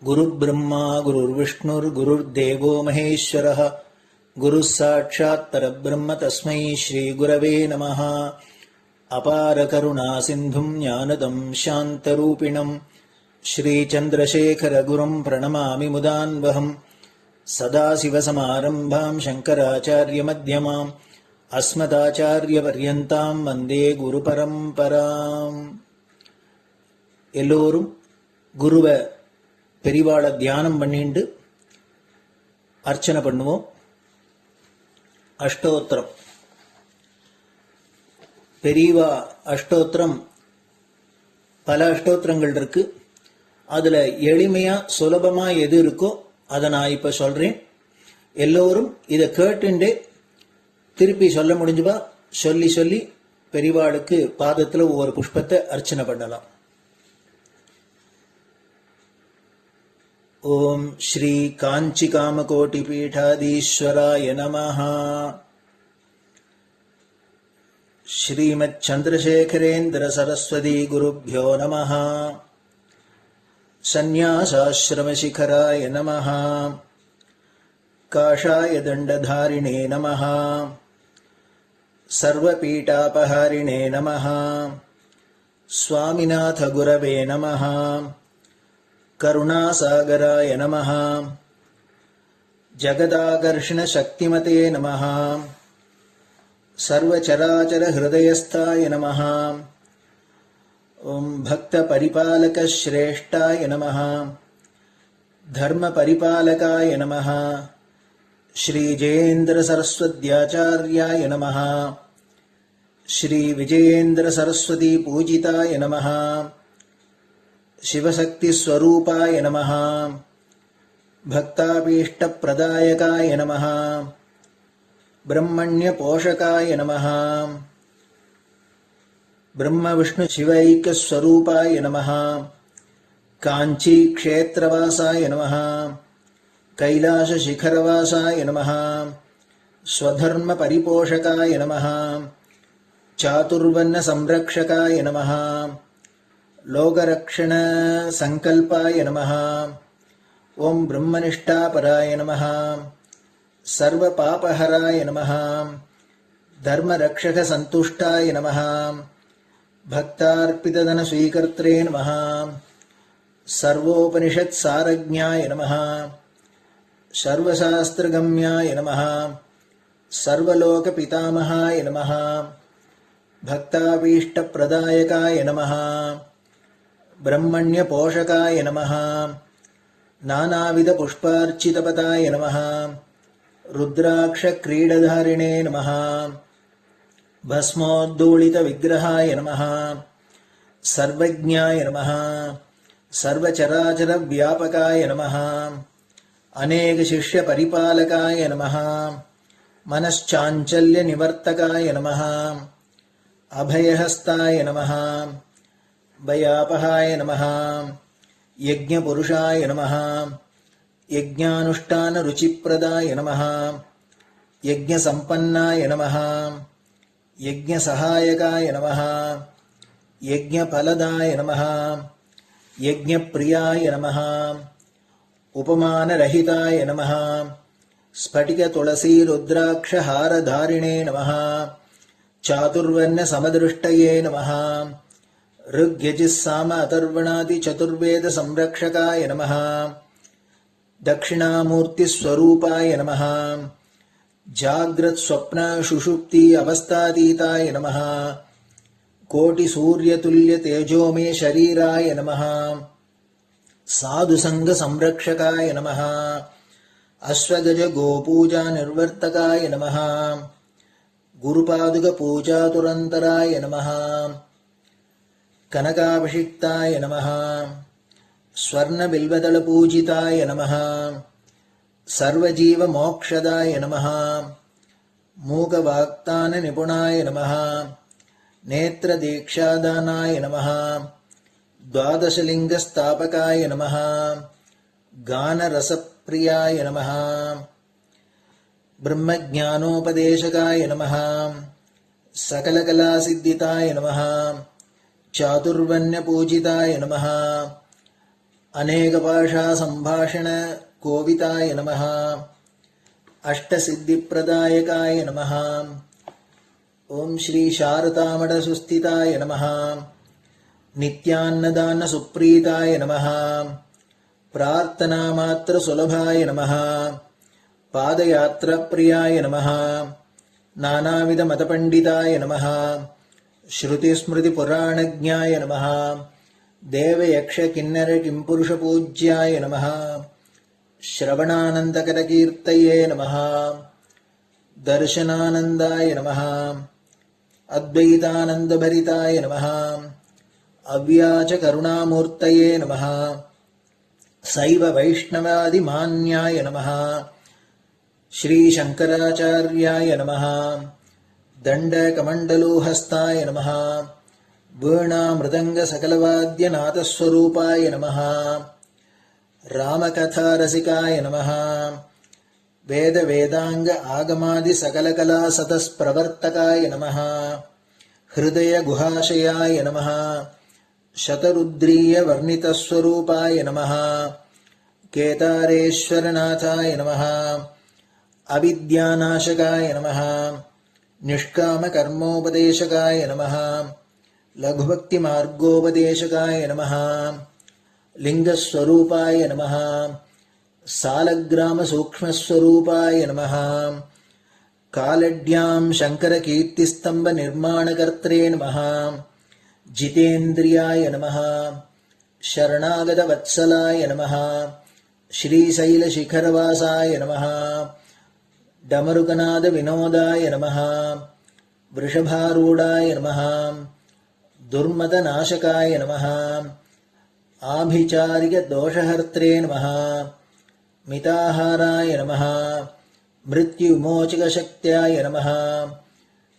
गुरुर्ब्रह्मा गुरुर्विष्णुर्गुरुर्देवो महेश्वरः गुरुः साक्षात् परब्रह्म तस्मै श्रीगुरवे नमः. अपारकरुणासिन्धुं ज्ञानदं शान्तरूपिणं श्रीचन्द्रशेखरगुरुं प्रणमामि मुदान्वहम्. सदाशिवसमारम्भां शङ्कराचार्यमध्यमाम् अस्मदाचार्यपर्यन्तां वन्दे गुरुपरम्पराम्. எல்லோரும் குருவை பெரிவாளை தியானம் பண்ணிண்டு அர்ச்சனை பண்ணுவோம். அஷ்டோத்திரம். பெரியவா அஷ்டோத்திரம் பல அஷ்டோத்திரங்கள் இருக்கு. அதுல எளிமையா சுலபமா எது இருக்கோ அதை நான் இப்ப சொல்றேன். எல்லோரும் இதை கேட்டுண்டே திருப்பி சொல்ல முடிஞ்சுவா சொல்லி சொல்லி பெரிவாளுக்கு பாதத்துல ஒவ்வொரு புஷ்பத்தை அர்ச்சனை பண்ணலாம். ஓம் ஸ்ரீ காஞ்சி காமகோட்டி பீடாதீஸ்வராய நமஹ. ஸ்ரீமத் சந்திரசேகரேந்திர சரஸ்வதி குருभ्यो நமஹ. சந்நியாசாஸ்ரமசிகராய நமஹ. காஷாய தண்டதாரிணே நமஹ. சர்வபீடாபஹாரிணே நமஹ. स्वामिनाथ गुरवे नमः. करुणासागराय नमः. जगदाकर्षण शक्तिमते नमः. सर्वचराचर हृदयस्थाय नमः. ओम भक्त परिपालक श्रेष्ठाय नमः. धर्म परिपालकाय नमः. श्री जयेन्द्र सरस्वत्याचार्याय नमः. श्री विजयेन्द्र सरस्वती पूजिताय नमः. शिवशक्ति स्वरूपाय नमः. भक्ताभीष्ट प्रदायकाय नमः. ब्रह्मण्य पोषकाय नमः. ब्रह्म विष्णु शिवैक स्वरूपाय नमः. कांची क्षेत्रवासाय नमः. कैलाश शिखरवासाय नमः. स्वधर्म परिपोषकाय नमः. चातुर्वर्ण संरक्षकाय नमः. लोकरक्षण संकल्पाय नमः. ओम ब्रह्मनिष्ठापराय नमः. सर्वपापहराय नमः. धर्मरक्षक संतुष्टाय नमः. भक्तार्पितधन स्वीकर्त्रे नमः. सर्वोपनिषत् सारज्ञाय नमः. सर्वशास्त्रगम्याय नमः. सर्वलोक पितामहाय नमः. भक्ताभीष्ट प्रदायकाय नमः. ब्रह्मण्य पोषकाय नमः. नानाविध पुष्पार्चितपताय नमः. रुद्राक्ष क्रीडधारिणे नमः. भस्मोद्धूलित विग्रहाय नमः. सर्वज्ञाय नमः. सर्वचराचर व्यापकाय नमः अनेक शिष्य परिपालकाय नमः मनश्चाञ्चल्य निवर्तकाय नमः अभयहस्ताय नमः भयापहाय नमः यज्ञपुरुषाय नमः यज्ञानुष्ठान रुचिप्रदाय नमः यज्ञसम्पन्नाय नमः यज्ञसहायकाय नमः यज्ञफलदाय नमः यज्ञप्रियाय नमः उपमानरहिताय नमः स्फटिक तुलसी रुद्राक्ष हारधारिणे नमः चातुर्वर्ण समदृष्टये नमः ऋग्यजुस्साम अथर्वणादि चतुर्वेद संरक्षकाय नमः दक्षिणामूर्ति स्वरूपाय नमः जाग्रत् स्वप्न सुषुप्ति अवस्थातीताय नमः कोटि सूर्यतुल्य तेजोमे शरीराय नमः साधुसंग संरक्षकाय नमः अश्वगज गोपूजा निर्वर्तकाय नमः गुरुपादुक पूजातुरन्तराय नमः कनकाभिषिक्ताय नमः स्वर्णबिल्वदलपूजिताय नमः सर्वजीवमोक्षदाय नमः मूकवाक्तान निपुणाय नमः नेत्रदीक्षादानाय नमः द्वादशलिङ्गस्थापकाय नमः गानरसप्रियाय नमः ब्रह्मज्ञानोपदेशकाय नमः सकलकलासिद्धिताय नमः चातुर्वण्यपूजिताय नमः अनेकभाषा संभाषण कोविताय नमः अष्टसिद्धिप्रदायकाय नमः ओम श्री शारदामठ सुस्थिताय नमः नित्यान्नदान सुप्रीताय नमः प्रार्थना मात्र सुलभाय नमः पादयात्रा प्रियाय नमः नानाविध मतपंडिताय नमः श्रुति स्मृति पुराणज्ञाय नमः देव यक्ष किन्नर किंपुरुष पूज्याय नमः श्रवणानंदकर कीर्तये नमः दर्शनानंदाय नमः अद्वैतानंद भरिताय नमः अव्याज करुणामूर्तये नमः शैव वैष्णवादि मान्याय नमः श्री शंकराचार्याय नमः दंडकमंडलोहस्ताय नमः वीणा मृदंग सकलवाद्यनाथस्वरूपाय नमः रामकथारसिकाय नमः वेद वेदांग आगमादि सकलकला सतस्प्रवर्तकाय नमः हृदय गुहाशयाय नमः शतरुद्रीय वर्णितस्वरूपाय नमः केदारेश्वरनाथाय नमः अविद्यानाशकाय नमः निष्कामकर्मोपदेशकाय नमः लघुभक्तिमार्गोपदेशकाय नमः लिंगस्वरूपाय नमः सालग्रामसूक्ष्मस्वरूपाय नमः कालड्यां शङ्करकीर्तिस्तम्भनिर्माणकर्त्रे नमः जितेन्द्रियाय नमः शरणागतवत्सलाय नमः श्रीशैलशिखरवासाय नमः डमरुकनाद विनोदाय नमः वृषभारूढाय नमः दुर्मदनाशकाय नमः आभिचारिक दोषहर्त्रे नमः मिताहाराय नमः मृत्युमोचकशक्त्याय नमः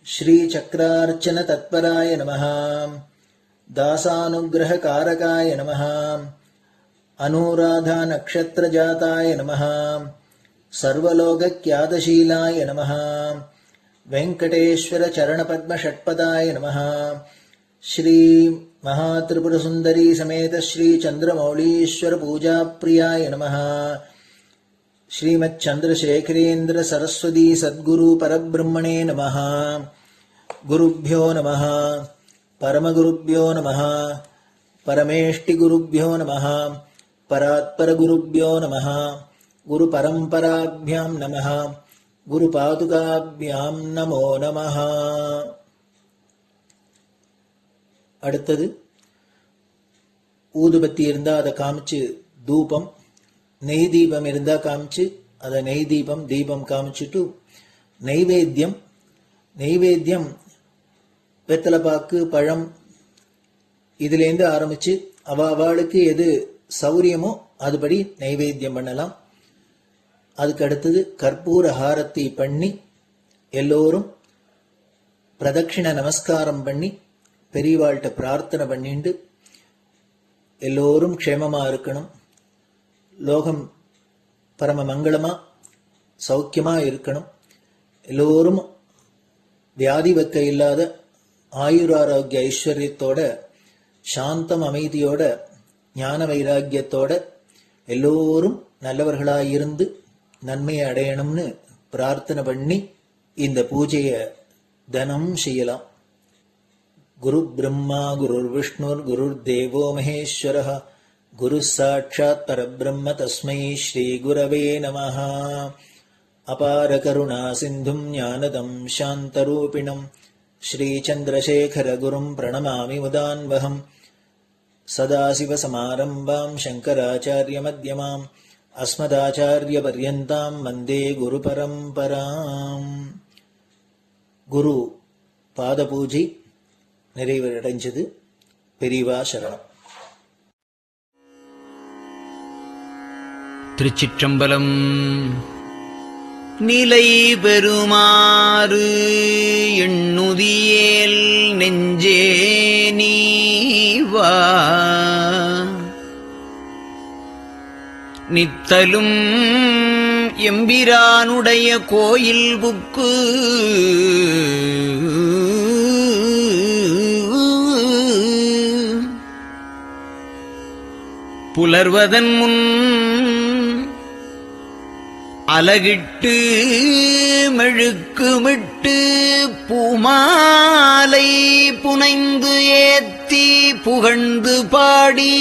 श्रीचक्रार्चन तत्पराय नमः दासानुग्रहकारकाय नमः अनुराधा नक्षत्रजाताय नमः सर्वलोकख्यातशीलाय नमः वेंकटेश्वर चरणपद्मषट्पदाय नमः श्री महात्रिपुरसुंदरी समेत श्री चंद्रमौलीश्वर पूजा प्रियाय नमः श्रीमच्चंद्रशेखरेन्द्र सरस्वती सद्गुरु परब्रह्मणे नमः गुरुभ्यो नमः परमगुरुभ्यो नमः परमेष्टिगुरुभ्यो नमः परात्परगुरुभ्यो नमः गुरुपरम्पराभ्यां नमः गुरुपादुकाभ्यां नमो नमः. அடுத்தது ஊதுபத்தி இருந்தா அதை காமிச்சு தூபம், நெய் தீபம் இருந்தா காமிச்சு அதை நெய் தீபம் தீபம் காமிச்சுட்டு நைவேத்தியம் வெத்தலைப்பாக்கு பழம் இதுலேருந்து ஆரம்பிச்சு அவளுக்கு எது சௌரியமோ அதுபடி நைவேத்தியம் பண்ணலாம். அதுக்கு அடுத்தது கற்பூர ஹாரத்தை பண்ணி எல்லோரும் பிரதட்சிண நமஸ்காரம் பண்ணி பெரியவாள்கிட்ட பிரார்த்தனை பண்ணிண்டு எல்லோரும் க்ஷேமமா இருக்கணும், லோகம் பரம மங்களமா சௌக்கியமா இருக்கணும், எல்லோரும் வியாதி வெக்க இல்லாத ஆயுராரோக்கிய ஐஸ்வர்யத்தோட சாந்தம் அமைதியோட ஞான வைராக்கியத்தோட எல்லோரும் நல்லவர்களாயிருந்து நன்மையை அடையணும்னு பிரார்த்தனை பண்ணி இந்த பூஜையை தினம் செய்யலாம். குரு பிரம்மா குருர் விஷ்ணுர் குருர் தேவோ மகேஸ்வரः குரு சாட்சாத் பரபிரம்ம தஸ்மை ஸ்ரீ குரவே நமः. அபார கருணா சிந்தும் ஞானதம் சாந்தரூபிணம் ஸ்ரீ சந்திரசேகர குரும் பிரணமாமி முதான்வகம். சதாசிவசமாரம்பாம் சங்கராச்சாரிய மத்யமாம் அஸ்மதாச்சாரிய பர்யந்தாம் வந்தே குரு பரம்பராம். குரு பாத பூஜை நிறைவடைஞ்சது. பெரியவா சரணம். திருச்சிற்றம்பலம். நிலை பெறுமாறு எண்ணுதியேல் நெஞ்சே நீவா, நித்தலும் எம்பிரானுடைய கோயில் புக்கு புலர்வதன் முன் அலகிட்டு மெழுக்குமிட்டு பூமாலை புனைந்து ஏத்தி புகழ்ந்து பாடி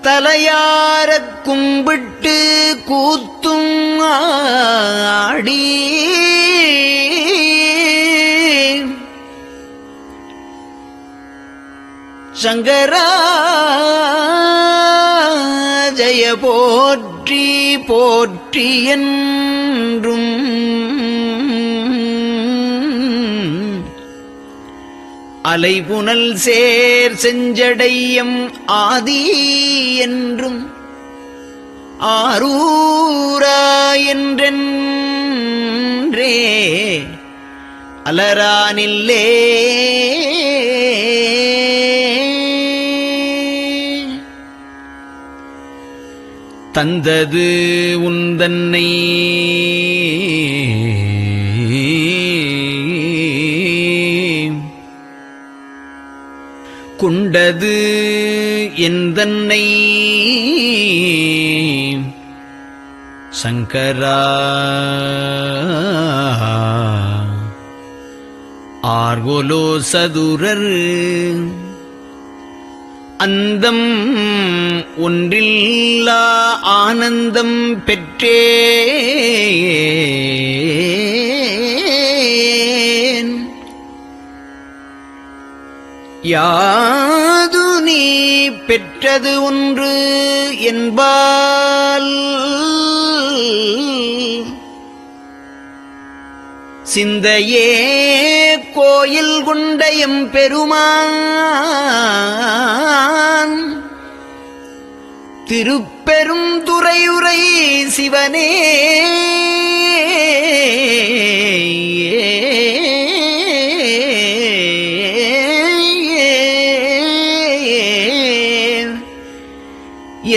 தலையாரக் கும்பிட்டு கூத்தும் ஆடி சங்கரா ஜய போற்றி போற்றி என்றும் அலைபுனல் சேர் செஞ்சடையம் ஆதி என்றும் ஆரூரா என்றென்றே அலரானில்லே தந்தது உந்தன்னை கொண்டது எந்தன்னை சங்கரா ஆர்கோலோ சதுரர் அந்தம் ஒன்றில்லா ஆனந்தம் பெற்றேன். யாது நீ பெற்றது ஒன்று என்பால் சிந்தையே கோயில் கொண்ட எம்பெருமான் திருப்பெரும் துறையுரை சிவனே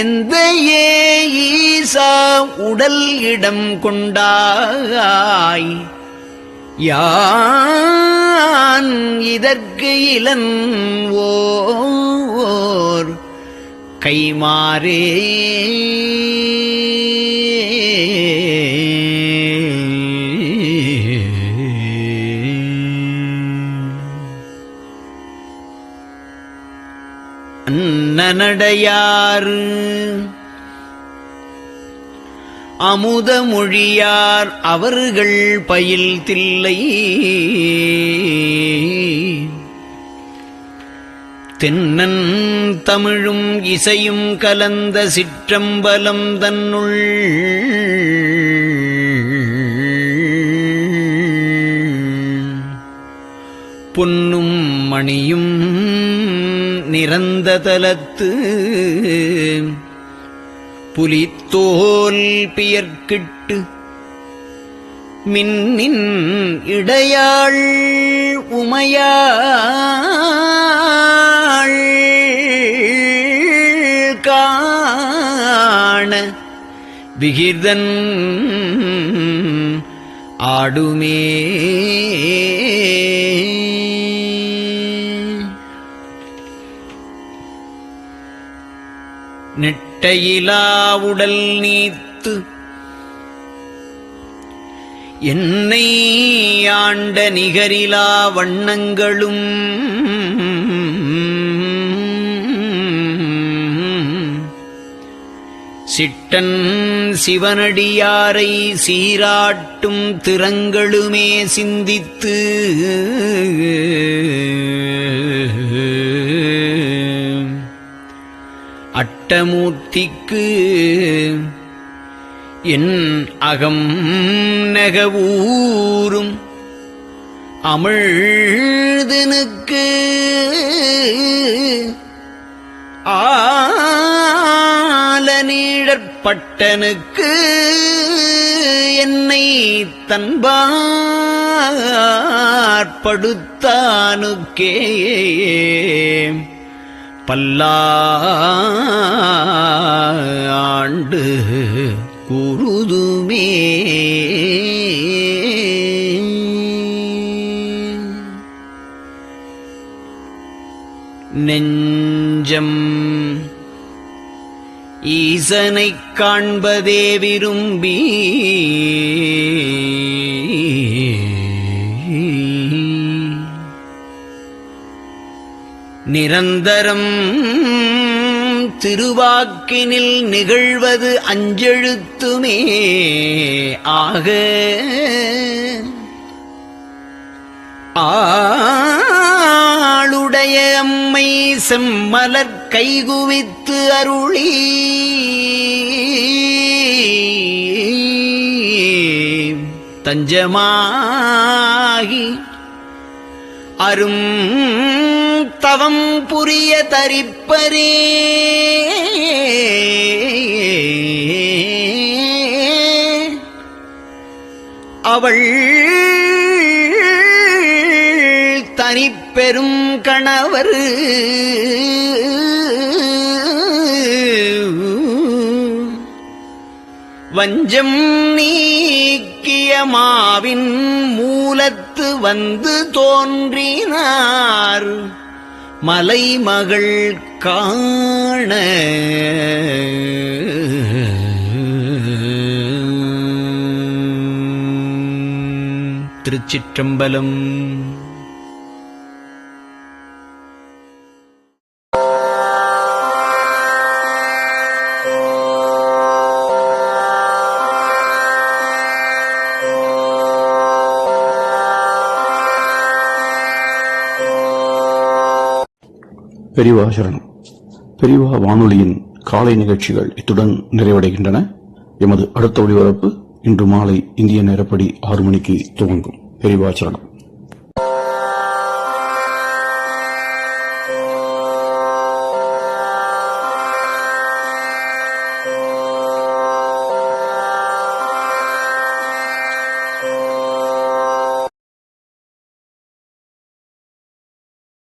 எந்த ஈசா உடல் இடம் கொண்டாய் யான் இதற்கு இளன்வோர் கைமாறே அன்னநடையார் அமுத மொழியார் அவர்கள் பயில் தில்லை தென்னன் தமிழும் இசையும் கலந்த சிற்றம்பலம் தன்னுள் பொன்னும் மணியும் நிறந்த தலத்து புலித்தோல் பியர்க்கிட்டு மின்னின் இடையாள் உமையாள் காண விகிர்தன் ஆடுமே. நெட்டையிலா உடல் நீத்து என்னை ஆண்ட நிகரிலா வண்ணங்களும் சிட்டன் சிவனடியாரை சீராட்டும் திறங்களுமே சிந்தித்து அட்டமூர்த்திக்கு என் அகம் நெகவூரும் அமிழ்தனுக்கு ஆலநீழற்பட்டனுக்கு என்னை தன்பாற்படுத்தானுக்கே பல்லாண்டு குருதுமே. நெஞ்சம் ஈசனைக் காண்பதே விரும்பி நிரந்தரம் திருவாக்கினில் நிகழ்வது அஞ்செழுத்துமே ஆக ஆளுடைய அம்மை செம்மலர் கைகுவித்து அருளி தஞ்சமாகி அரும் தவம் புரிய தரிப்பரே. அவள் தனிப்பெரும் கணவர் வஞ்சம் நீக்கிய மாவின் மூலத்து வந்து தோன்றினார் மலைமகள் காண. திருச்சிற்றம்பலம். பெரியவா சரணம். பெரியவா வானொலியின் காலை நிகழ்ச்சிகள் இத்துடன் நிறைவடைகின்றன. எமது அடுத்த ஒளிபரப்பு இன்று மாலை இந்திய நேரப்படி 6 மணிக்கு துவங்கும். பெரியவா சரணம்.